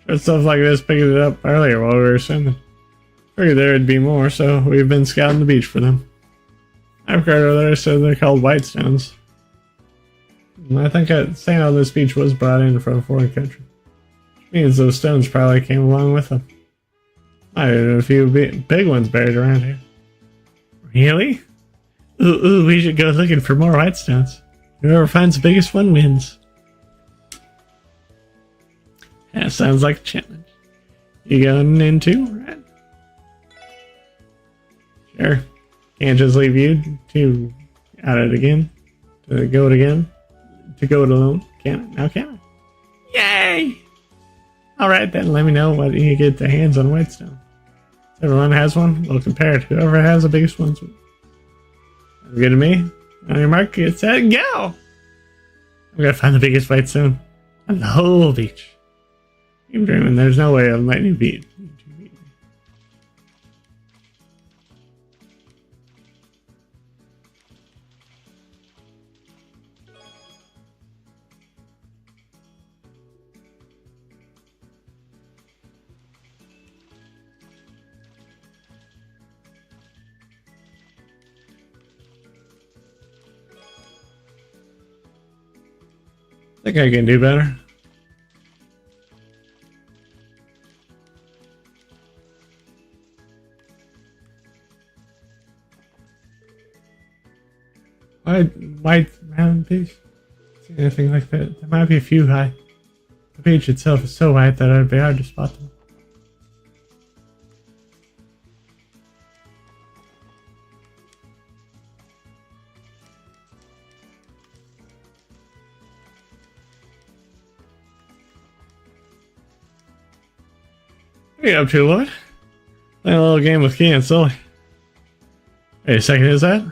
Sure, stuff like this picked it up earlier while we were swimming. Figured there'd be more, so we've been scouting the beach for them. I've heard others said they're called white stones. I think sand on this beach was brought in from a foreign country. Which means those stones probably came along with them. I have a few big ones buried around here. Really? Ooh, we should go looking for more white stones. Whoever finds the biggest one wins. That sounds like a challenge. You going in too, right? Sure. Can't just leave you to at it again. To go it again. To go it alone. Can I? Now can I? Yay! Alright then, let me know what you get the hands on Whitestone. If everyone has one, we'll compare it. Whoever has the biggest ones wins. Sounds good to me. On your mark, get set, go! I'm gonna find the biggest Whitestone on the whole beach. I'm dreaming, there's no way I'm letting you beat. I think I can do better. White round beach? See anything like that? There might be a few high. The beach itself is so white that it'd be hard to spot them. What are you up to, Lloyd? Playing a little game with Key and Sully. Wait a second, is that?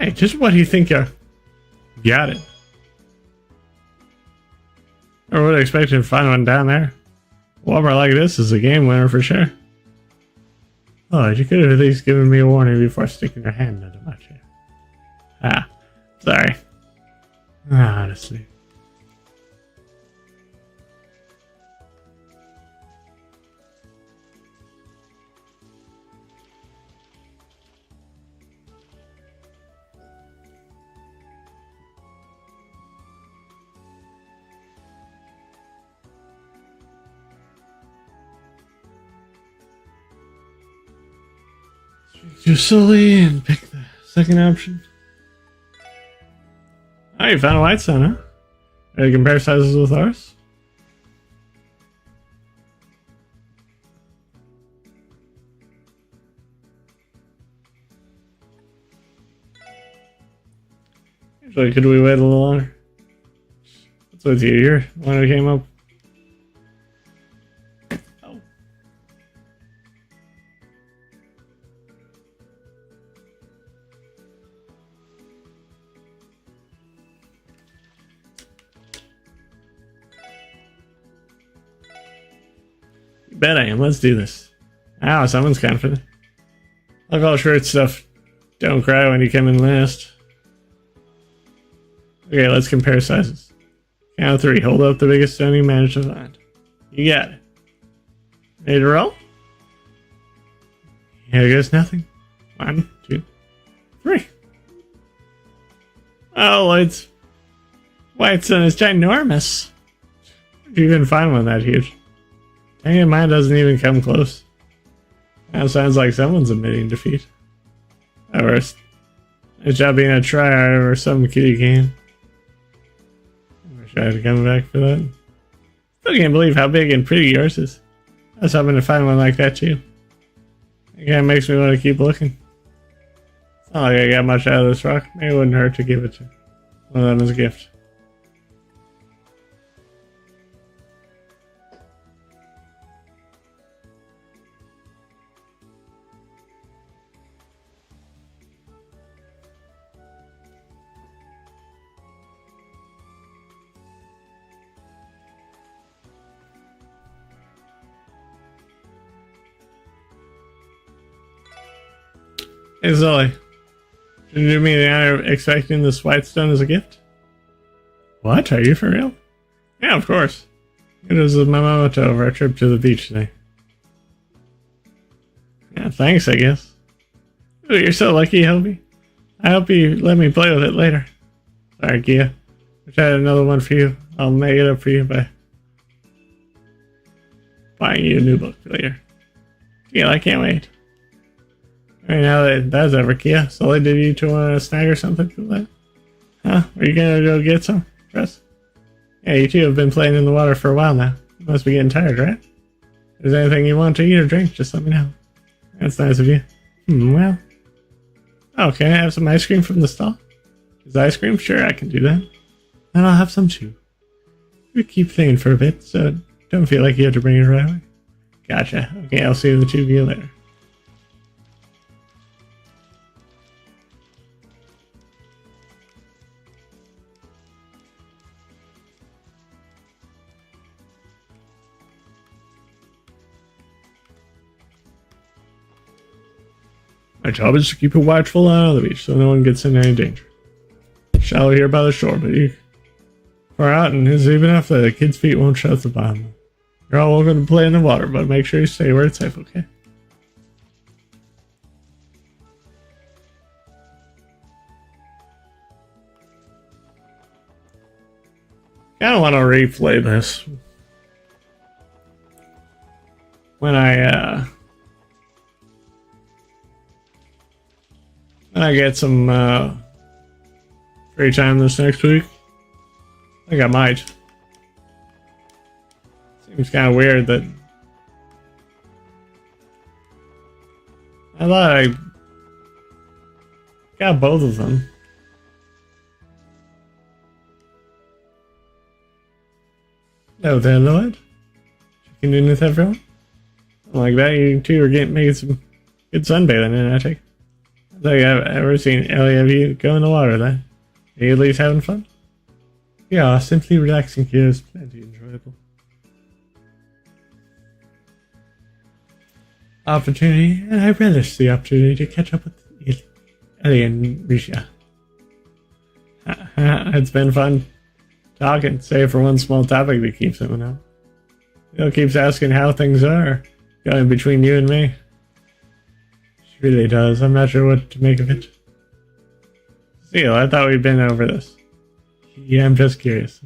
Hey, just what do you think you're... Got it. I would have expected to find one down there. Walmart like this is a game winner for sure. Oh, you could have at least given me a warning before sticking your hand into my chair. Ah, sorry. Honestly. Too slowly and pick the second option. Oh, you found a white stone, huh? Ready to compare sizes with ours? Actually, could we wait a little longer? What's with you? You're the one who came up. Oh. You bet I am. Let's do this. Ow, someone's confident. Like all short stuff. Don't cry when you come in last. Okay, let's compare sizes. Count of 3. Hold up the biggest stone you managed to find. You got it. Ready to roll? Here goes nothing. 1, 2, 3. Oh, it's... White stone is ginormous. Where'd you even find one that huge? Dang it, mine doesn't even come close. That sounds like someone's admitting defeat. At worst. Nice job being a tryhard or some kitty game. I wish I had come back for that. Still can't believe how big and pretty yours is. I was hoping to find one like that too. It kinda makes me want to keep looking. It's not like I got much out of this rock. Maybe it wouldn't hurt to give it to one of them as a gift. Hey Zoe, should you do me the honor of expecting this white stone as a gift? What? Are you for real? Yeah, of course. It was my memento of our trip to the beach today. Yeah, thanks, I guess. Ooh, you're so lucky, Hobie. I hope you let me play with it later. Sorry, Gia. Wish I had another one for you. I'll make it up for you by buying you a new book later. Yeah, I can't wait. Alright, now that that's over, Kia. Sully, did you two want a snack or something for that? Huh? Are you gonna go get some for us? Yeah, you two have been playing in the water for a while now. You must be getting tired, right? If there's anything you want to eat or drink, just let me know. That's nice of you. Well. Oh, can I have some ice cream from the stall? Is ice cream? Sure, I can do that. Then I'll have some too. We keep thinking for a bit, so don't feel like you have to bring it right away. Gotcha. Okay, I'll see the two of you later. My job is to keep a watchful eye on the beach so no one gets in any danger. Shallow here by the shore, but you far out and it's even enough that the kids' feet won't show at the bottom. You're all welcome to play in the water, but make sure you stay where it's safe, okay? I don't want to replay this. When I get some free time this next week, I think I might. Seems kind of weird that I thought I got both of them. Oh, there, Lloyd. Chicken dinner with everyone? Like that, you two are making some good sunbathing in, I think. I don't think I've ever seen any of you go in the water then. Are you at least having fun? Yeah, simply relaxing here is plenty enjoyable. Opportunity, and I relish the opportunity to catch up with Ellie and Risha. It's been fun talking, save for one small topic that keeps him out. He keeps asking how things are going between you and me. She really does. I'm not sure what to make of it. Seal, I thought we'd been over this. Yeah, I'm just curious.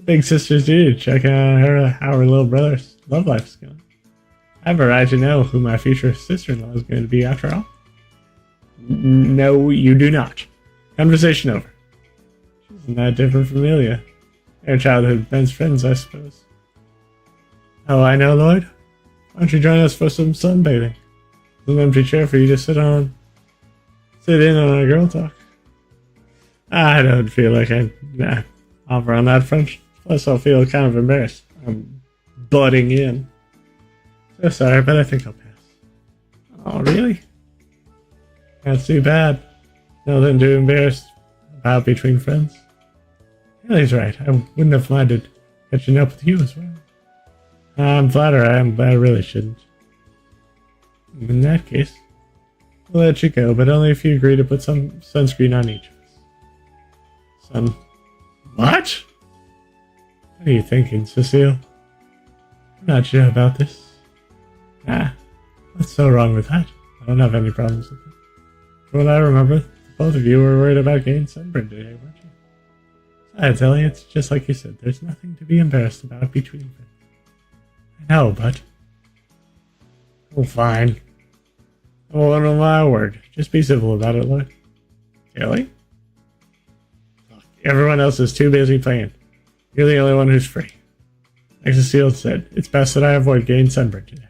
Big sisters do check out how her little brother's love life's going. I have a right to know who my future sister-in-law is going to be after all. No, you do not. Conversation over. She isn't that different from Ilya. They're childhood best friends, I suppose. Oh, I know, Lloyd. Why don't you join us for some sunbathing? There's an empty chair for you to sit in on a girl talk. I don't feel like I offer on that front. Plus, I'll feel kind of embarrassed. I'm butting in. So sorry, but I think I'll pass. Oh, really? That's too bad. Nothing too embarrassed about between friends. Haley's right. I wouldn't have minded catching up with you as well. I'm flattered I am, but I really shouldn't. In that case, I'll let you go, but only if you agree to put some sunscreen on each of us. What? What are you thinking, Cecile? I'm not sure about this. What's so wrong with that? I don't have any problems with it. From what I remember, both of you were worried about getting sunburned today, weren't you? Besides, Ellie, it's just like you said. There's nothing to be embarrassed about between friends. I know, but... Oh, fine. Oh, no, my word. Just be civil about it, Lloyd. Ellie? Look, everyone else is too busy playing. You're the only one who's free. Like Cecile said, it's best that I avoid getting sunburned today.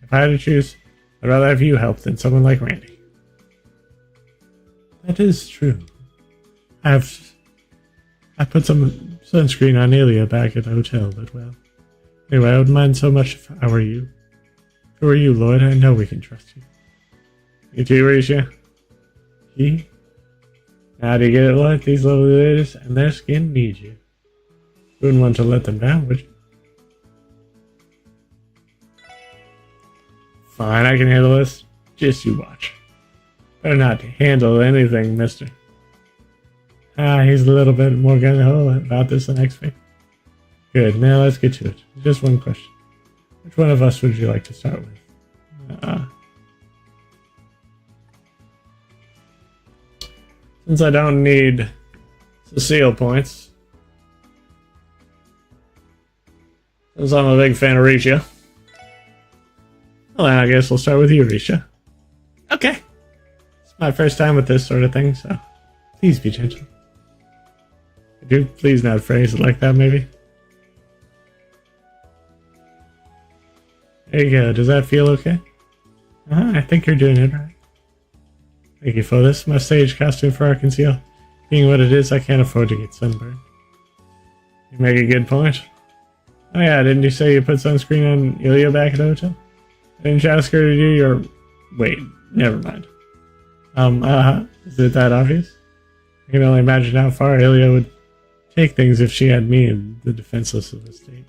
If I had to choose, I'd rather have you help than someone like Randy. That is true. I put some sunscreen on Ilya back at the hotel, but well. Anyway, I wouldn't mind so much if I were you. Who are you, Lloyd? I know we can trust you. You too, Risha? He? How do you get it, Lloyd? These lovely ladies and their skin need you. You wouldn't want to let them down, would you? Fine, I can handle this. Just you watch. Better not handle anything, mister. He's a little bit more gung-ho about this than XP. Good, now let's get to it. Just one question. Which one of us would you like to start with? Since I don't need Cecile points, since I'm a big fan of Risha, well, then I guess we'll start with you, Risha. Okay. It's my first time with this sort of thing, so please be gentle. Could you please not phrase it like that, maybe? There you go. Does that feel okay? I think you're doing it right. Thank you for this. My stage costume for our conceal. Being what it is, I can't afford to get sunburned. You make a good point. Oh yeah, didn't you say you put sunscreen on Ilya back at the hotel? Didn't you ask her to do your... Wait, never mind. Is it that obvious? I can only imagine how far Ilya would take things if she had me in the defenseless of the state.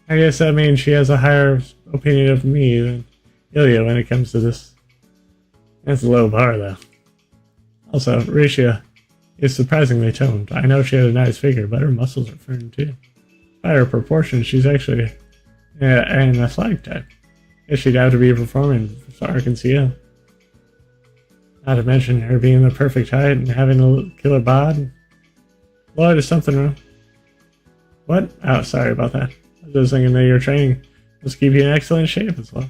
I guess that means she has a higher opinion of me than Ilya when it comes to this. That's a low bar, though. Also, Risha is surprisingly toned. I know she had a nice figure, but her muscles are firm, too. By her proportions, she's actually an athletic type. Guess she'd have to be performing for Arkansas. Not to mention her being the perfect height and having a killer bod. Lord, is something wrong? What? Oh, sorry about that. I was just thinking that your training must keep you in excellent shape as well.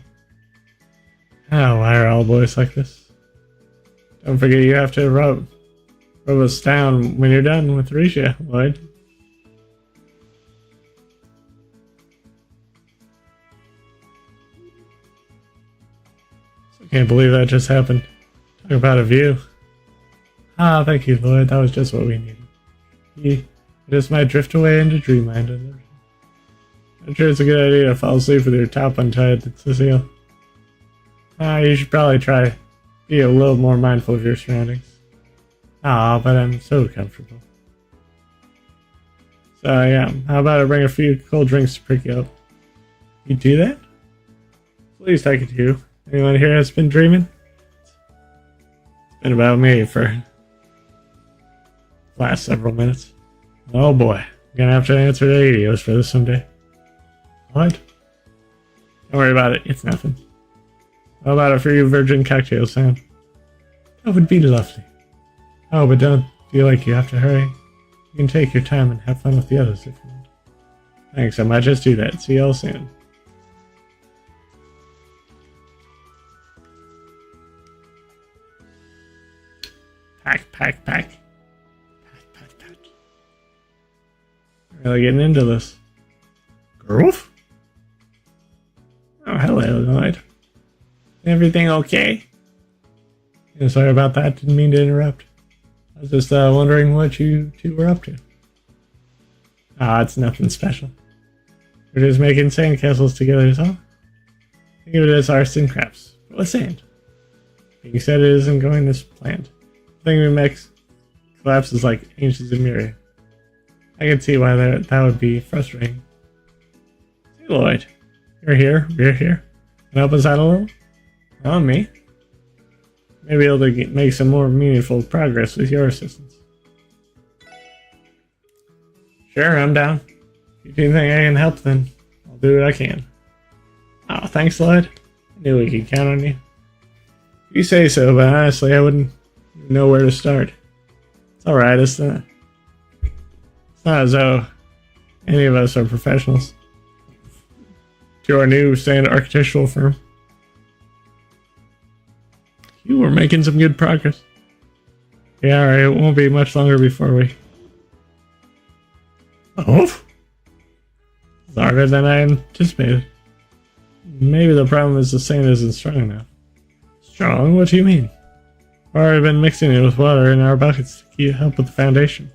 Oh, why are all boys like this? Don't forget you have to rub us down when you're done with Risha, Lloyd. I can't believe that just happened. Talk about a view. Thank you, Lloyd. That was just what we needed. I just might drift away into dreamland. I'm sure it's a good idea to fall asleep with your top untied, Cecile. You should probably try to be a little more mindful of your surroundings. But I'm so comfortable. So yeah, how about I bring a few cold drinks to prick you up? You do that? At least I could do. Anyone here has been dreaming? It's been about me for the last several minutes. Oh boy, I'm gonna have to answer the radios for this someday. What? Don't worry about it, it's nothing. How about a free virgin cocktail sound? That would be lovely. Oh, but don't feel like you have to hurry. You can take your time and have fun with the others if you want. Thanks, I might just do that. See y'all soon. Pack, pack, pack. Pat, pat, pat. Really getting into this. Groof? Oh, hello, Lloyd. Everything okay? Yeah, sorry about that. Didn't mean to interrupt. I was just wondering what you two were up to. Ah, it's nothing special. We're just making sandcastles together, so think of it as arts and crafts, but with sand. Being said, it isn't going as planned. The thing we make collapses like inches of mirror. I can see why that would be frustrating. Hey, Lloyd, you're here. We're here. Can you help us out a little? Oh, me? Maybe able to make some more meaningful progress with your assistance. Sure, I'm down. If you think I can help, then I'll do what I can. Oh, thanks, Lloyd. I knew we could count on you. You say so, but honestly, I wouldn't know where to start. It's alright, it's not as though any of us are professionals. To our new sand architectural firm. You were making some good progress. Yeah, alright, it won't be much longer before we... Oh? It's harder than I anticipated. Maybe the problem is the sand isn't strong enough. Strong? What do you mean? I've already been mixing it with water in our buckets to help with the foundation.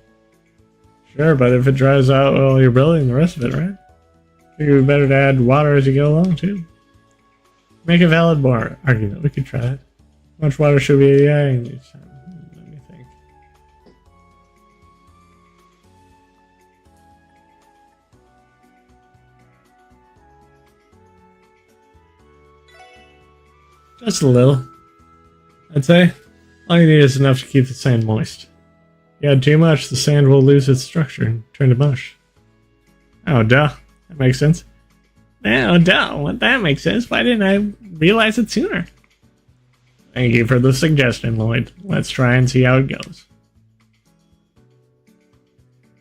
Sure, but if it dries out while you're building the rest of it, right? I think it would be better to add water as you go along, too. Make a valid bar argument. We could try it. How much water should we be adding each time? Let me think. Just a little. I'd say all you need is enough to keep the sand moist. If you add too much, the sand will lose its structure and turn to mush. Oh, duh. That makes sense. Oh, duh. What? That makes sense. Why didn't I realize it sooner? Thank you for the suggestion, Lloyd. Let's try and see how it goes.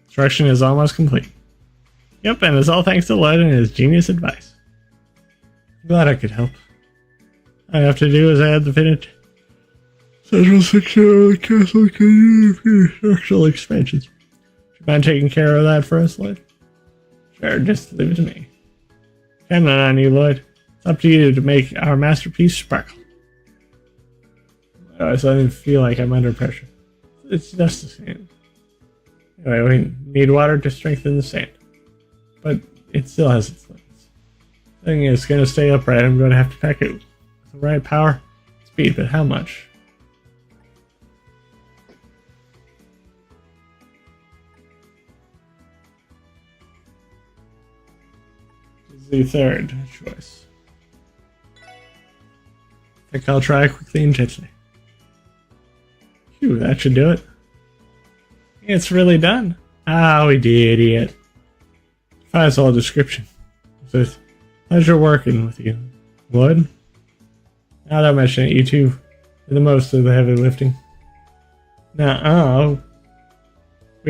Construction is almost complete. Yep, and it's all thanks to Lloyd and his genius advice. I'm glad I could help. All I have to do is add the finished central section of the castle can structural expansions. Do you mind taking care of that for us, Lloyd? Sure, just leave it to me. Counting on you, Lloyd. It's up to you to make our masterpiece sparkle. So I didn't feel like I'm under pressure. It's just the sand. Anyway, we need water to strengthen the sand. But it still has its limits. The thing is, it's going to stay upright. I'm going to have to pack it with the right power, speed, but how much? This is the third choice. I think I'll try quickly and gently. Phew, that should do it. It's really done. Ah, we did it. Defies all description. It's a pleasure working with you, Lloyd. Now that I mention it, you two did the most of the heavy lifting. We'd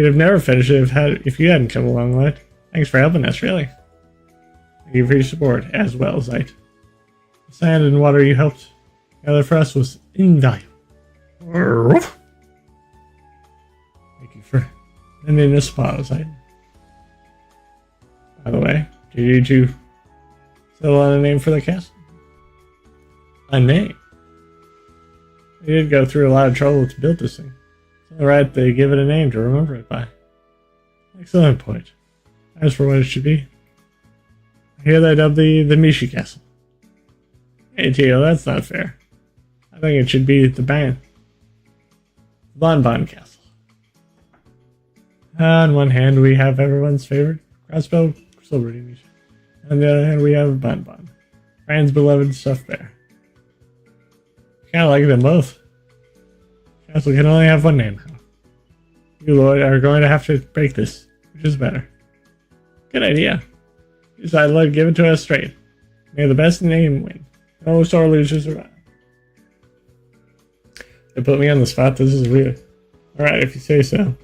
have never finished it if you hadn't come along, Lloyd. Thanks for helping us, really. Thank you for your support, as well, Zeit. The sand and water you helped gather for us was invaluable. Thank you for lending us pause, Zeit. By the way, did you two settle on a name for the castle? A name? We did go through a lot of trouble to build this thing. It's only right they give it a name to remember it by. Excellent point. As for what it should be, I hear they dubbed the Mishi Castle. Hey Tio, that's not fair. I think it should be the Bonbon Castle. On one hand, we have everyone's favorite crossbow, Celebrity Mishi. On the other hand, we have Bonbon, Ryan's beloved stuffed bear. Kinda like them both. Castle can only have one name now. You, Lloyd, are going to have to break this, which is better. Good idea. Decide, Lloyd, give it to us straight. May the best name win. No sore losers survive. They put me on the spot. This is weird. Alright, if you say so.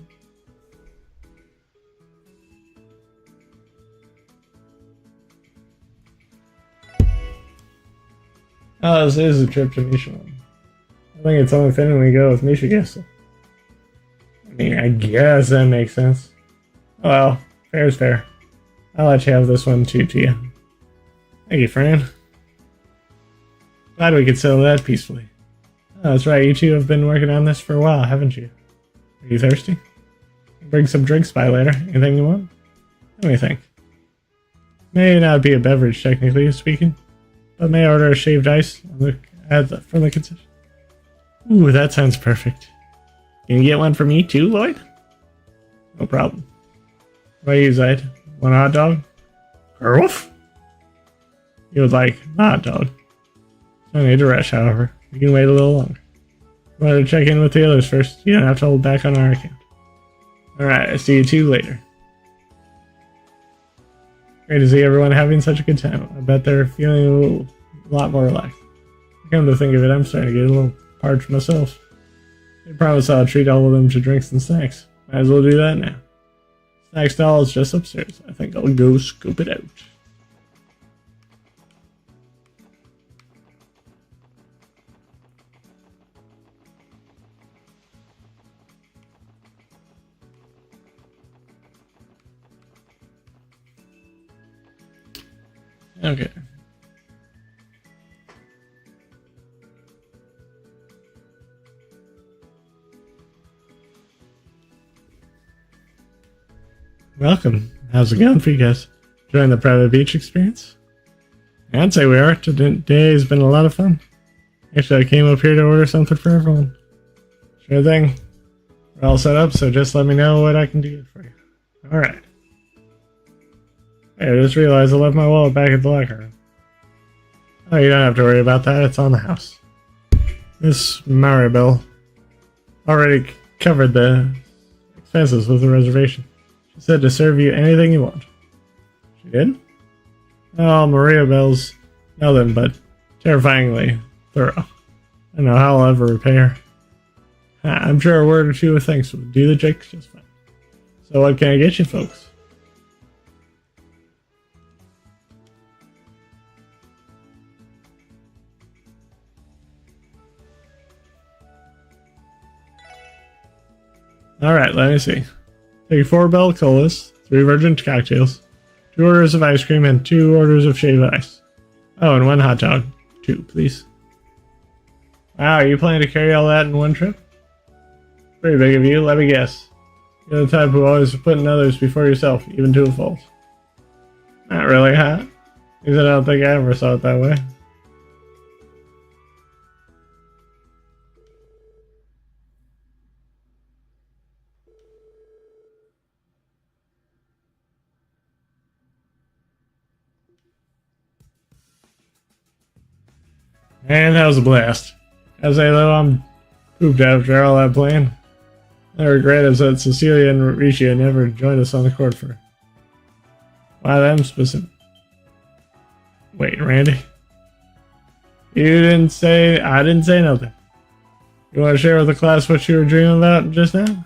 Oh, this is a trip to Michelin. I think it's only fitting we go with Misha Castle. mean, I guess that makes sense. Well, fair is fair. I'll let you have this one too, Tia. Thank you, Fran. Glad we could settle that peacefully. Oh, that's right, you two have been working on this for a while, haven't you? Are you thirsty? I'll bring some drinks by later. Anything you want? Let me think. May not be a beverage, technically speaking, but may I order a shaved ice from the concession? Ooh, that sounds perfect. Can you get one for me too, Lloyd? No problem. What about you, Zaid? One hot dog? Woof! You would like a hot dog. No need to rush, however. You can wait a little longer. I wanted to check in with the others first. You don't have to hold back on our account. Alright, I'll see you two later. Great to see everyone having such a good time. I bet they're feeling a lot more relaxed. Come to think of it, I'm starting to get a little parched myself. I promise I'll treat all of them to drinks and snacks. Might as well do that now. Snack stall is just upstairs. I think I'll go scoop it out. Okay. Welcome. How's it going for you guys? Enjoying the private beach experience? I'd say we are. Today's been a lot of fun. Actually, I came up here to order something for everyone. Sure thing. We're all set up, so just let me know what I can do for you. Alright. Hey, I just realized I left my wallet back at the locker room. Oh, you don't have to worry about that. It's on the house. Miss Maribel already covered the expenses with the reservation. She said to serve you anything you want. She did? Oh, Maria Bell's nothing but terrifyingly thorough. I don't know how I'll ever repay her. I'm sure a word or two of thanks would do the trick just fine. So what can I get you folks? Alright, let me see. Take 4 Bell Colas, 3 Virgin cocktails, 2 orders of ice cream, and 2 orders of shaved ice. Oh, and 1 hot dog. 2, please. Wow, are you planning to carry all that in one trip? Pretty big of you, let me guess. You're the type who always putting others before yourself, even to a fault. Not really, huh? Because I don't think I ever saw it that way. Man, that was a blast. I say though, I'm pooped after all that playing. I regret is that Cecilia and Risha never joined us on the court for. Why them specific? Wait, Randy? You didn't say. I didn't say nothing. You want to share with the class what you were dreaming about just now?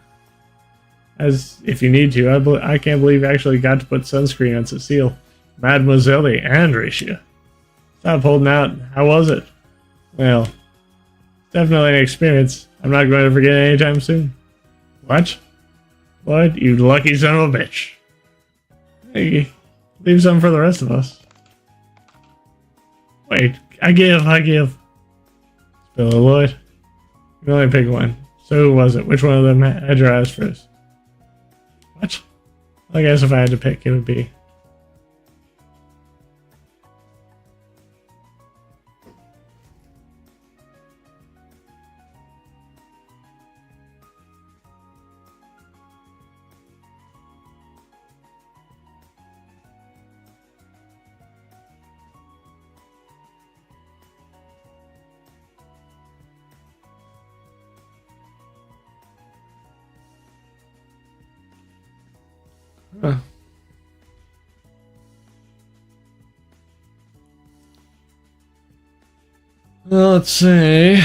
As if you need to, I can't believe you actually got to put sunscreen on Cecile, Mademoiselle, and Risha. Stop holding out. How was it? Well, definitely an experience I'm not going to forget anytime soon. What? What? You lucky son of a bitch. Hey, leave some for the rest of us. Wait, I give. Spill a Lloyd. You can only pick one. So who was it? Which one of them had your eyes first? What? I guess if I had to pick, it would be... Huh. Well, let's see.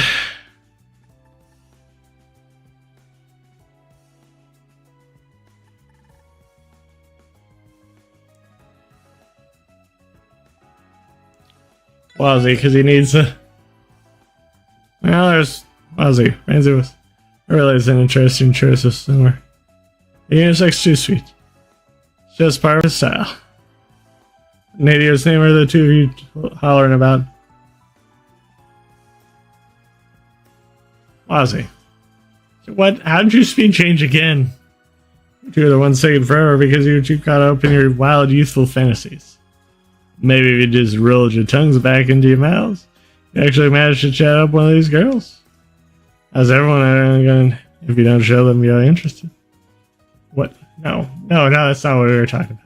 Wazzy, because he needs a... Well, there's Wazzy. Ramsey was I realize an interesting choice of summer. The unisex too sweet. It's just part of his style. Nadio's name are the two of you hollering about? Wazzy. What? How did your speed change again? You two are the ones taking forever because you were too caught up in your wild, youthful fantasies. Maybe if you just rolled your tongues back into your mouths, you actually managed to chat up one of these girls. How's everyone going if you don't show them you're interested? What? No, that's not what we were talking about.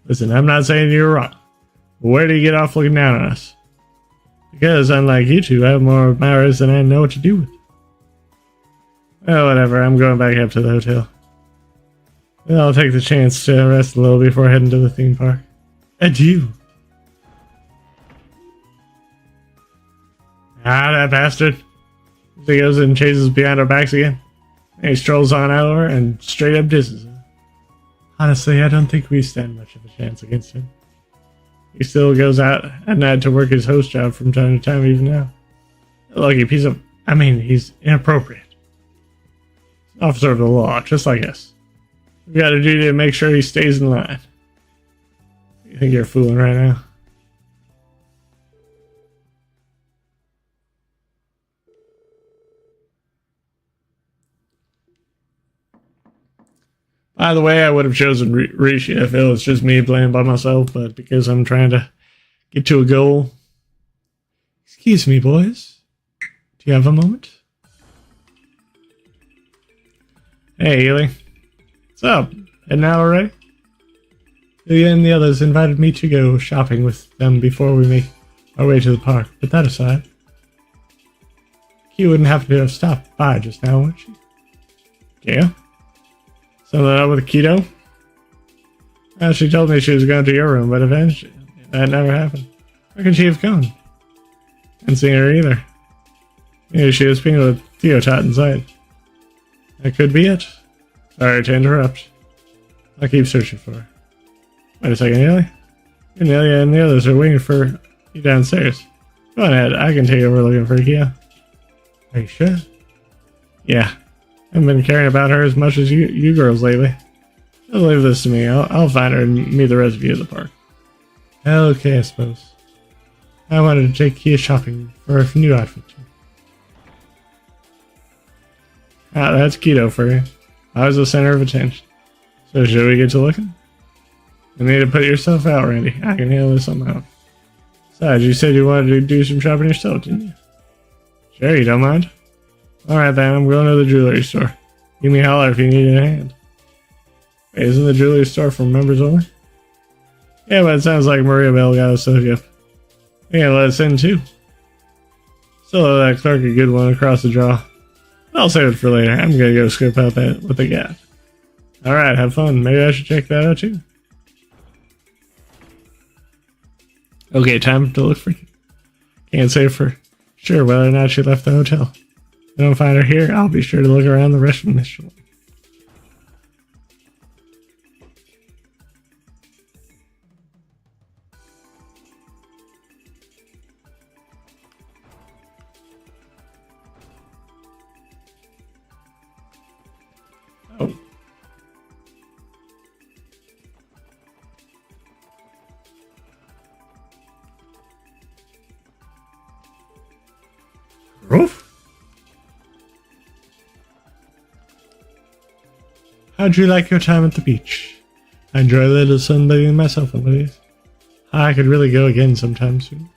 Listen, I'm not saying you're wrong. But where do you get off looking down on us? Because, unlike you two, I have more admirers than I know what to do with. Well, whatever, I'm going back up to the hotel. Then I'll take the chance to rest a little before heading to the theme park. Adieu. Ah, that bastard. He goes and chases behind our backs again. And he strolls on over and straight up disses us. Honestly, I don't think we stand much of a chance against him. He still goes out at night to work his host job from time to time, even now. A lucky piece of... he's inappropriate. Officer of the law, just like us. We've got a duty to make sure he stays in line. You think you're fooling right now? By the way, I would have chosen Rishi if it was just me playing by myself, but because I'm trying to get to a goal. Excuse me, boys. Do you have a moment? Hey, Ely. What's up? Heading out already? Ilya and the others invited me to go shopping with them before we make our way to the park, but that aside, Q wouldn't happen to have stopped by just now, would she? Yeah? Something up with Keto? She told me she was going to your room, but eventually that never happened. Where could she have gone? Didn't see her either. Maybe she was being with Theotot inside. That could be it. Sorry to interrupt. I'll keep searching for her. Wait a second, Illy. You and Ilya and the others are waiting for you downstairs. Go on ahead, I can take over looking for Kia. Are you sure? Yeah. I haven't been caring about her as much as you girls lately. Just leave this to me. I'll find her and meet the rest of you at the park. Okay, I suppose. I wanted to take Kia shopping for a new outfit too. Ah, that's Keto for you. I was the center of attention. So should we get to looking? You need to put yourself out, Randy. I can handle this on my own. Besides, you said you wanted to do some shopping yourself, didn't you? Sure, you don't mind? Alright then, I'm going to the jewelry store. Give me a holler if you need a hand. Wait, isn't the jewelry store for members only? Yeah, but it sounds like Maria Bell got us hooked up. We can let us in too. Still owe that clerk a good one across the jaw. I'll save it for later. I'm gonna go scope out what they got. Alright, have fun. Maybe I should check that out too. Okay, time to look for you. Can't say for sure whether or not she left the hotel. If I don't find her here, I'll be sure to look around the rest of this shore. Oh. Roof? How'd you like your time at the beach? I enjoy a little sunbathing myself on these. I could really go again sometime soon.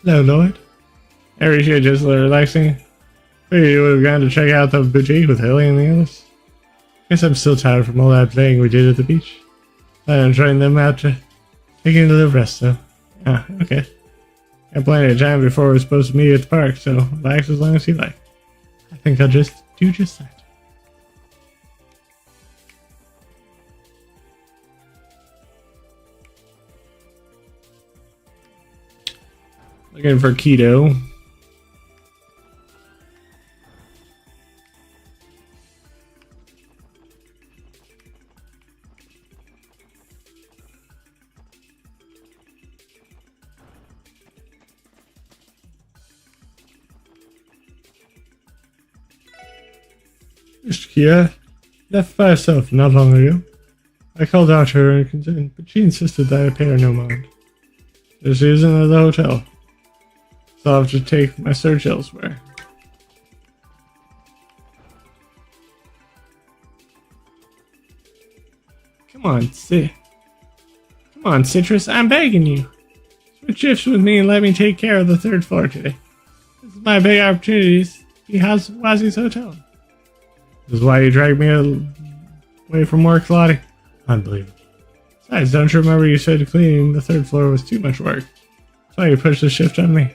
Hello, Lloyd. Harry should just relaxing. Figured you would have gone to check out the boutique with Haley and the others. Guess I'm still tired from all that playing we did at the beach. I'm trying them out to taking a little rest though. Ah, okay. Got plenty of time before we're supposed to meet at the park, so relax as long as you like. I think I'll just do just that. Looking for Keto. Miss Kia left by herself not long ago. I called out to her in concern, but she insisted that I pay her no mind. So she isn't at the hotel, so I'll have to take my search elsewhere. Come on, Citrus, I'm begging you. Switch shifts with me and let me take care of the third floor today. This is my big opportunity to be Wazi's hotel. This is why you dragged me away from work, Lottie. Unbelievable. Besides, don't you remember you said cleaning the third floor was too much work? That's why you pushed the shift on me.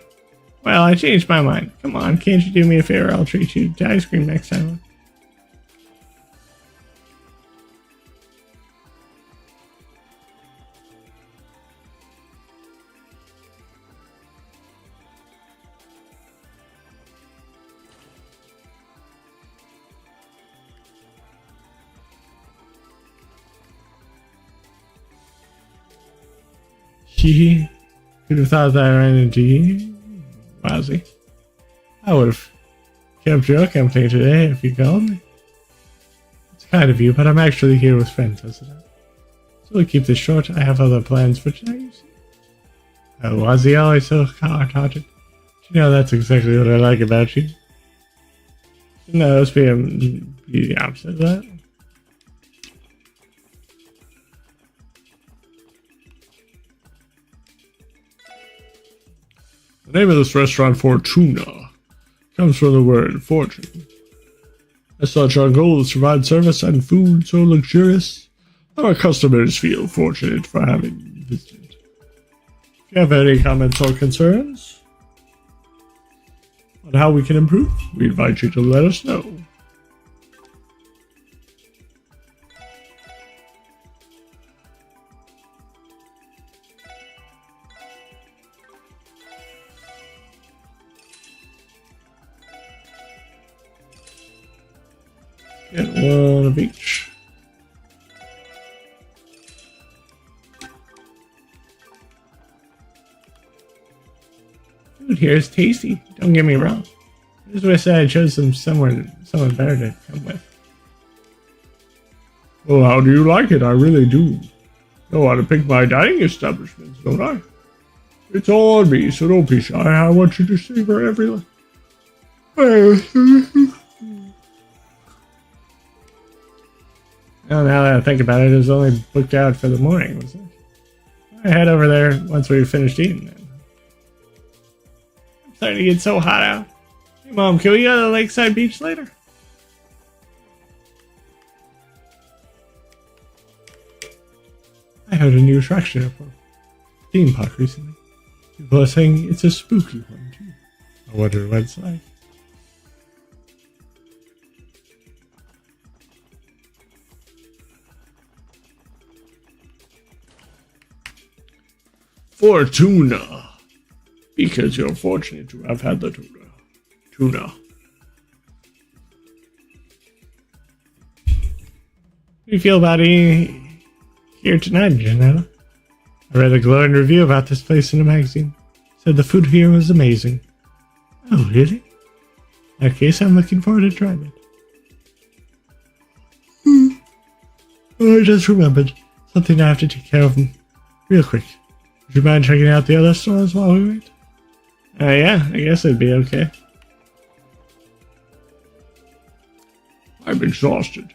Well, I changed my mind. Come on, can't you do me a favor? I'll treat you to ice cream next time. He could have thought that I ran into you, Wazi. I would have kept your company today if you called me. It's kind of you, but I'm actually here with friends, isn't it? So we'll keep this short. I have other plans for tonight, you see. Oh, Wazi always so hard-hearted. You know, that's exactly what I like about you. No, let's be the opposite of that. The name of this restaurant, Fortuna, comes from the word fortune. As such, our goal is to provide service and food so luxurious that our customers feel fortunate for having visited. If you have any comments or concerns on how we can improve, we invite you to let us know. Get one of each. Food here is tasty, don't get me wrong. I just wish I chose someone better to come with. Well, how do you like it? I really do. Know how to pick my dining establishments, don't I? It's all on me, so don't be shy. I want you to savor every Well, now that I think about it, it was only booked out for the morning, wasn't it? I head over there once we finished eating then. I'm starting to get so hot out. Hey, Mom, can we go to the lakeside beach later? I heard a new attraction at a theme park recently. People are saying it's a spooky one, too. I wonder what it's like. Fortuna, because you're fortunate to have had the tuna. How do you feel about eating here tonight, Janella? I read a glowing review about this place in a magazine. Said the food here was amazing. Oh, really? In that case, I'm looking forward to trying it. Oh, I just remembered something I have to take care of real quick. Would you mind checking out the other stores while we wait? Yeah, I guess it'd be okay. I'm exhausted.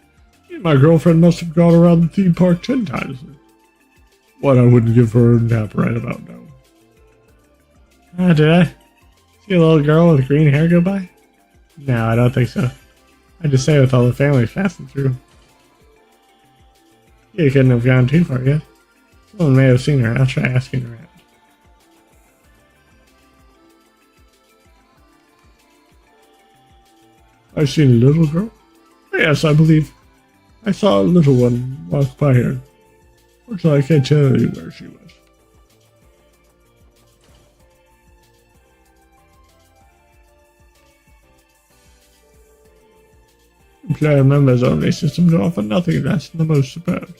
Me and my girlfriend must have gone around the theme park 10 times. What, I wouldn't give her a nap right about now. Did I see a little girl with green hair go by? No, I don't think so. I just say with all the family passing through. You couldn't have gone too far yet. Someone may have seen her. I'll try asking her out. I've seen a little girl? Yes, I believe. I saw a little one walk by here. Fortunately, I can't tell you where she was. Player members only systems offer nothing less than the most superb.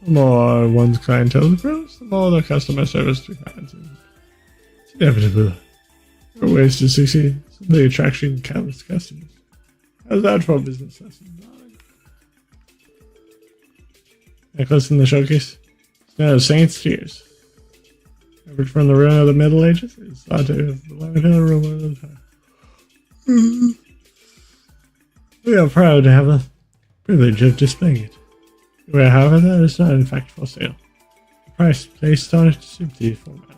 The more one's clientele grows, the more the customer service declines. It's inevitable. There are ways to succeed. Simply attraction countless customers. How's that for a business lesson? Necklace in the showcase. It's not a saint's tears. Covered from the ruin of the Middle Ages. It's thought to have belonged to the ruler of the time. We are proud to have the privilege of displaying it. However, that is not in fact for sale. The price placed on it is simply formality.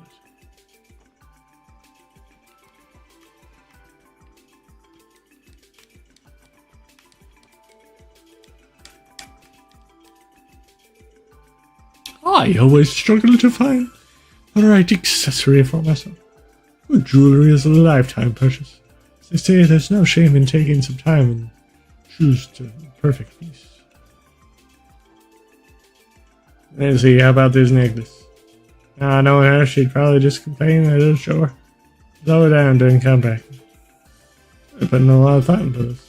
I always struggle to find the right accessory for myself. Good jewelry is a lifetime purchase. As they say, there's no shame in taking some time and choose the perfect piece. Nancy, how about this necklace? Nah, knowing her, she'd probably just complain that it'll show her. Slow her down during comeback. They're putting a lot of thought into this.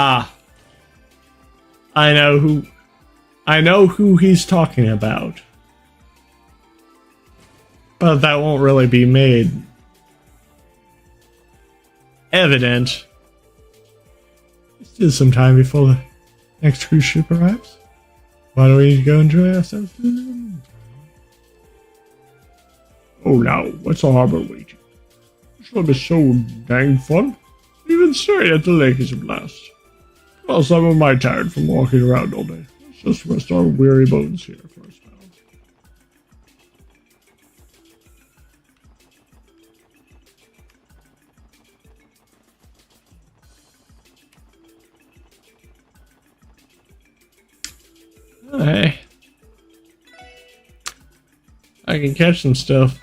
Ah. I know who he's talking about. But that won't really be made evident. Still some time before the next cruise ship arrives. Why don't we go enjoy ourselves? Oh, now, what's the harbor waiting? This will be so dang fun. Even staring at the lake is a blast. Plus, I'm my tired from walking around all day. Let's just rest our weary bones here for a spell. Oh, hey. I can catch some stuff.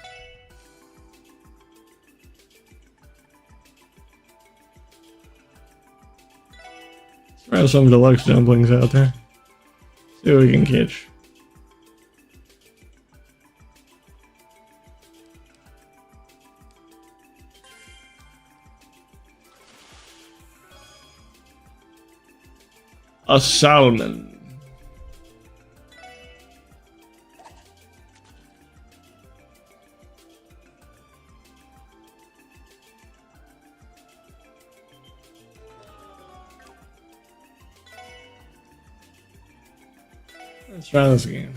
Throw some deluxe dumplings out there. See what we can catch. A salmon. Let's try this again.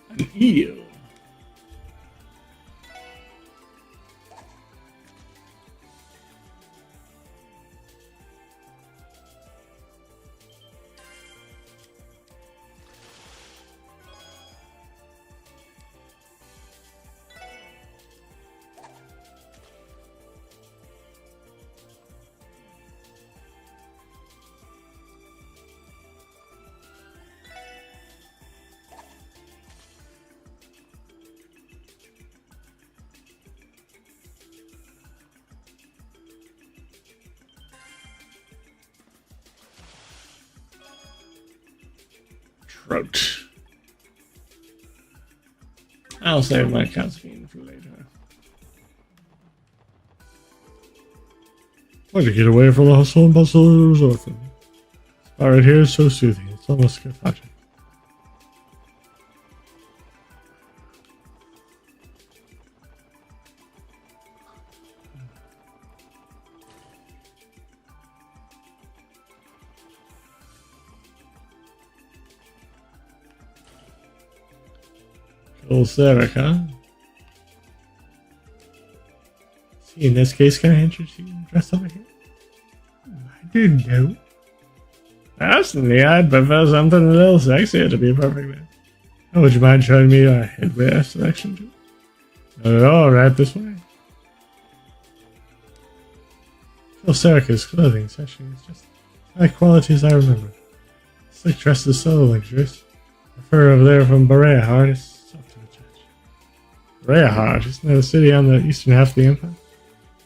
An eel. Trout. I'll save my caffeine for later. Way to get away from the hustle and bustle of the resort. This spot right here is so soothing. It's almost cathartic. Cool Sarah, huh? See, in this case, can I interest you in dress over here? I didn't know. Personally, I'd prefer something a little sexier to be perfect there. Oh, would you mind showing me your headwear selection too? Not at all, right this way. Phil Serica's clothing section is just high quality as I remember. Slick dress is so luxurious. The fur over there from Berea Heart is soft to the touch. Berea Heart, isn't that a city on the eastern half of the empire?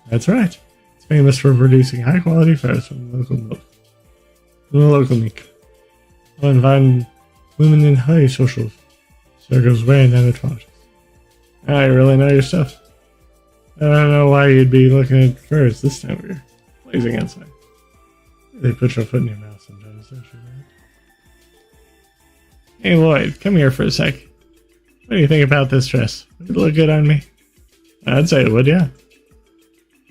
That's right. It's famous for producing high quality furs from the local milk. From the local meat. I'll invite women in high socials. Circles wearing down the twenties. Ah, you really know your stuff. don't know why you'd be looking at birds this time of year. Blazing outside. They put your foot in your mouth sometimes, don't you, man? Hey, Lloyd, come here for a sec. What do you think about this dress? Would it look good on me? I'd say it would, yeah.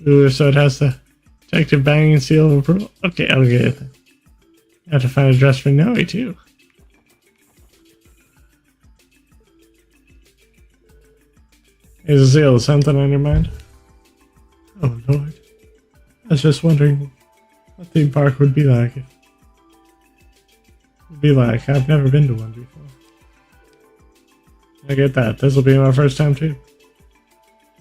Ooh, so it has the detective banging seal of approval? Okay, I'll get it then. I have to find a dress for Noe, too. Is a seal something on your mind? Oh, Lord. I was just wondering what theme park would be like. I've never been to one before. I get that. This will be my first time, too.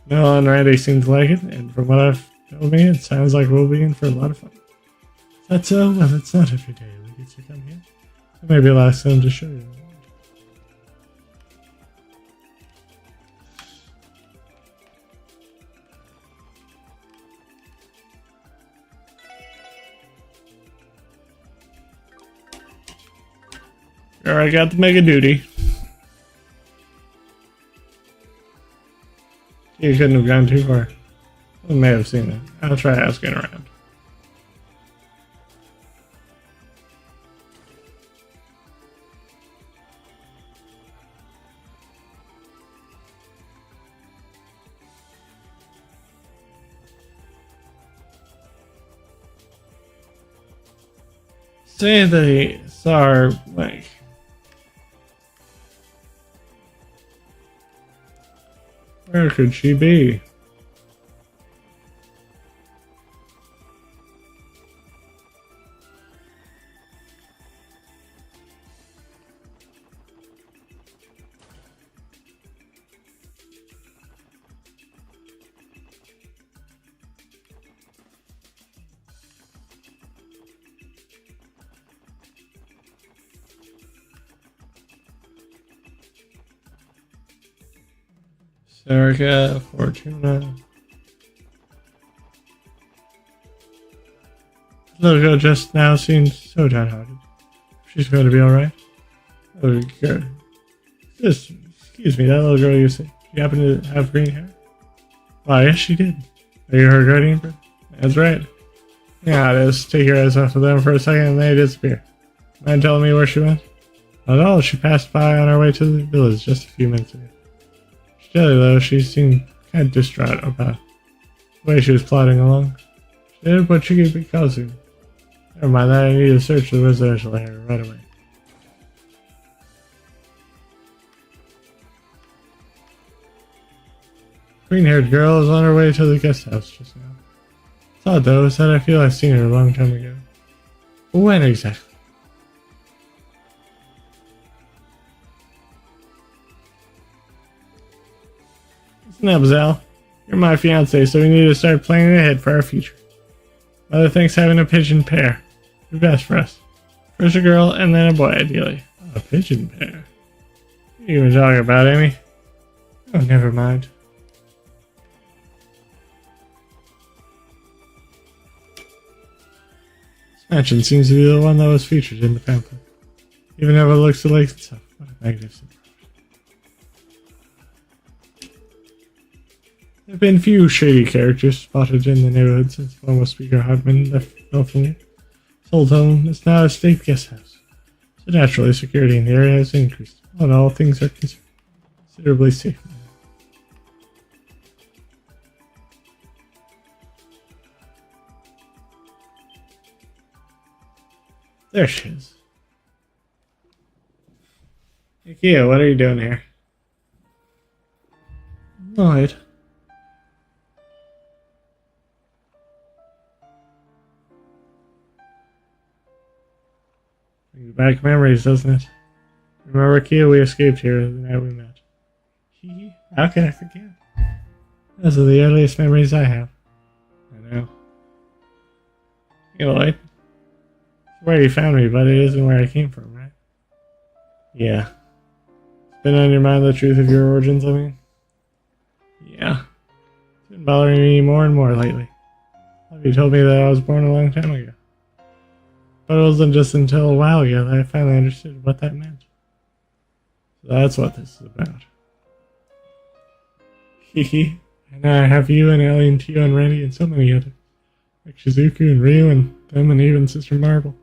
Mel and Randy seem to like it, and from what I've told me, it sounds like we'll be in for a lot of fun. Is that so? Well, it's not every day we get to come here. So maybe I'll ask them to show you. Alright, got the mega duty. You couldn't have gone too far. I may have seen it. I'll try asking around. Say they saw her, like... Where could she be? Erica, Fortuna. Logo just now seems so downhearted. She's going to be alright. Oh, girl. Excuse me, that little girl you said, she happened to have green hair? Why, yes, she did. Are you her guardian? That's right. Yeah, just take your eyes off of them for a second and they disappear. Mind telling me where she went? Not at all. She passed by on her way to the village just a few minutes ago. Jelly, though, she seemed kind of distraught about the way she was plodding along. She did what she could be causing. Never mind that, I need to search the residential area right away. Green-haired girl is on her way to the guest house just now. It's odd, though, is that I feel I've seen her a long time ago. But when exactly? Listen up, Zell. You're my fiance, so we need to start planning ahead for our future. Mother thinks having a pigeon pair would be best for us. First a girl, and then a boy, ideally. A pigeon pair? What are you even talking about, Amy? Oh, never mind. This mansion seems to be the one that was featured in the pamphlet. Even though it looks like itself. What a magnificent. There have been few shady characters spotted in the neighborhood since former Speaker Hardman left Northanger. His old home is now a state guest house, so naturally security in the area has increased. All in all, things are considerably safe. There she is. Hey, Kia, what are you doing here? Lloyd. Brings back memories, doesn't it? Remember, Kia, we escaped here the night we met. How can I forget? Those are the earliest memories I have. I know. Hey, Lloyd. It's where you found me, but it isn't where I came from, right? Yeah. It's been on your mind the truth of your origins, I mean? Yeah. It's been bothering me more and more lately. You told me that I was born a long time ago. But it wasn't just until a while ago that I finally understood what that meant. So that's what this is about. Hehe. And I have you and Ellie and Tio and Randy and so many others. Like Shizuku and Ryu and them and even Sister Marble.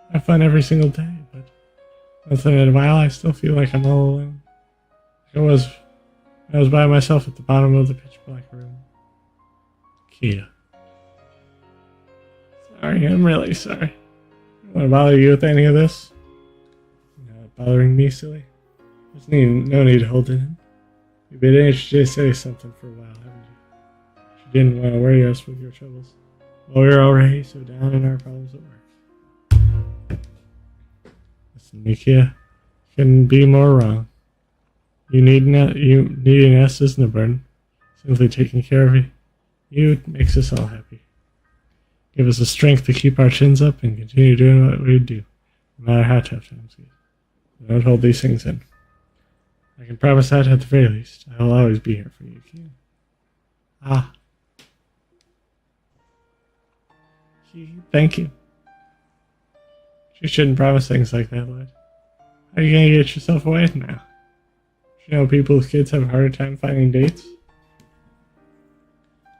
I have fun every single day, but once in a while I still feel like I'm all alone. Like I was by myself at the bottom of the pitch black room. Kia. Sorry, I'm really sorry. I don't want to bother you with any of this. You're not bothering me, silly. There's no need to hold it in. You've been itching to say something for a while, haven't you? You didn't want to worry us with your troubles. Well, we're already so down in our problems at work. Listen, Mikia, couldn't be more wrong. You needing us isn't a burden. Simply taking care of you makes us all happy. Give us the strength to keep our chins up and continue doing what we do, no matter how tough times get. Don't hold these things in. I can promise that at the very least. I will always be here for you, Kia. Ah. Thank you. You shouldn't promise things like that, Lloyd. How are you going to get yourself away now? You know people's kids have a harder time finding dates?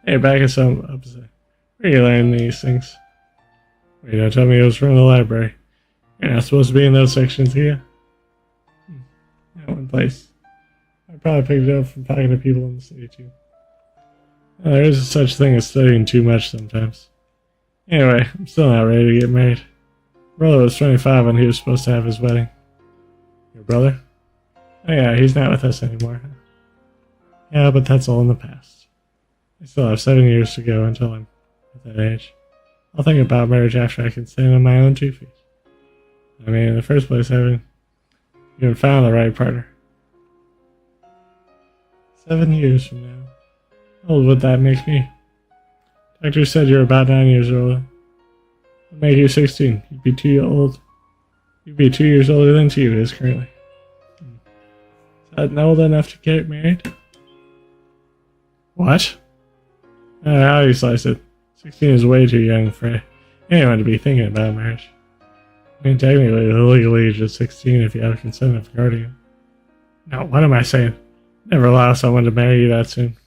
Hey, back at some upset. Where are you learning these things? Wait, don't tell me it was from the library. You're not supposed to be in those sections here. That one place. I probably picked it up from talking to people in the city too. Well, there is such thing as studying too much sometimes. Anyway, I'm still not ready to get married. Brother was 25 when he was supposed to have his wedding. Your brother? Oh yeah, he's not with us anymore. Yeah, but that's all in the past. I still have 7 years to go until I'm at that age. I'll think about marriage after I can stand on my own 2 feet. I mean, in the first place, I haven't even found the right partner. 7 years from now. How old would that make me? Doctor said you're about 9 years old. I'd make you 16. You'd be 2 years old. You'd be 2 years older than Tio is currently. Is that old enough to get married? What? How do you slice it? 16 is way too young for anyone to be thinking about marriage. I mean, technically, the legal age is 16 if you have consent of a guardian. No, what am I saying? Never allow someone to marry you that soon.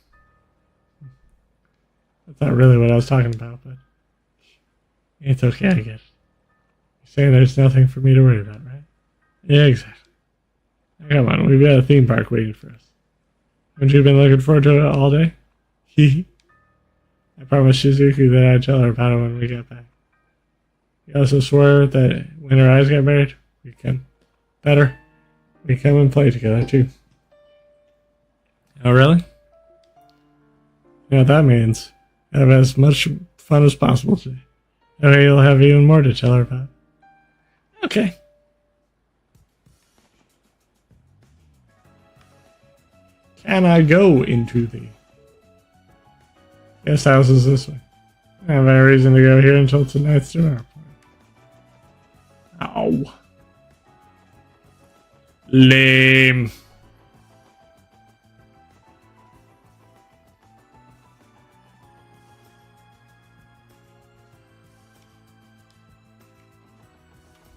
That's not really what I was talking about, but it's okay, I get it. You're saying there's nothing for me to worry about, right? Yeah, exactly. Now, come on, we've got a theme park waiting for us. Haven't you been looking forward to it all day? Hee. I promised Shizuku that I'd tell her about it when we got back. We also swore that when our eyes get married, we come and play together too. Oh, really? You know what that means? Have as much fun as possible today. That way you'll have even more to tell her about. Okay. Can I go into the guest house is this way? I have any reason to go here until tonight's dinner. Ow. Lame.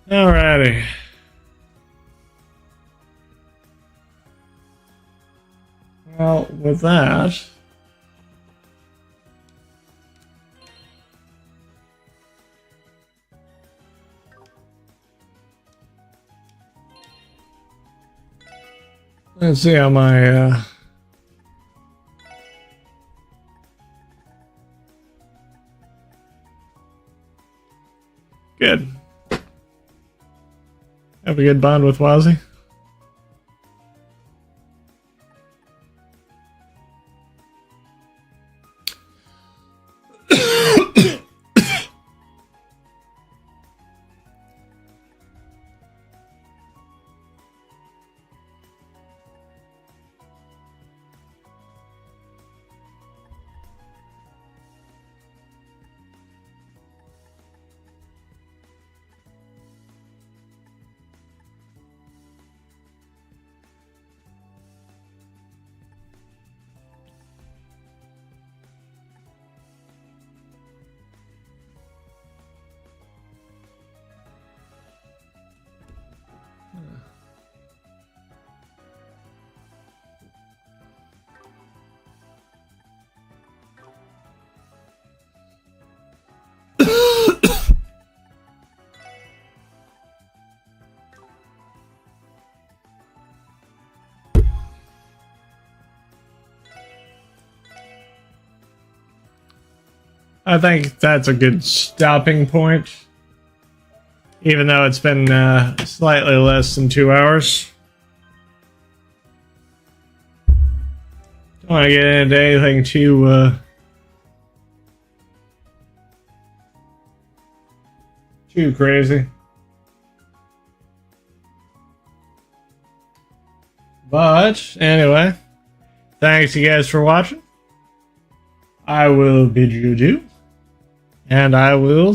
Alrighty. Well, with that, let's see how my good. Have a good bond with Wazzy. I think that's a good stopping point. Even though it's been slightly less than 2 hours. Don't want to get into anything too crazy. But anyway, thanks you guys for watching. I will bid you adieu, and I will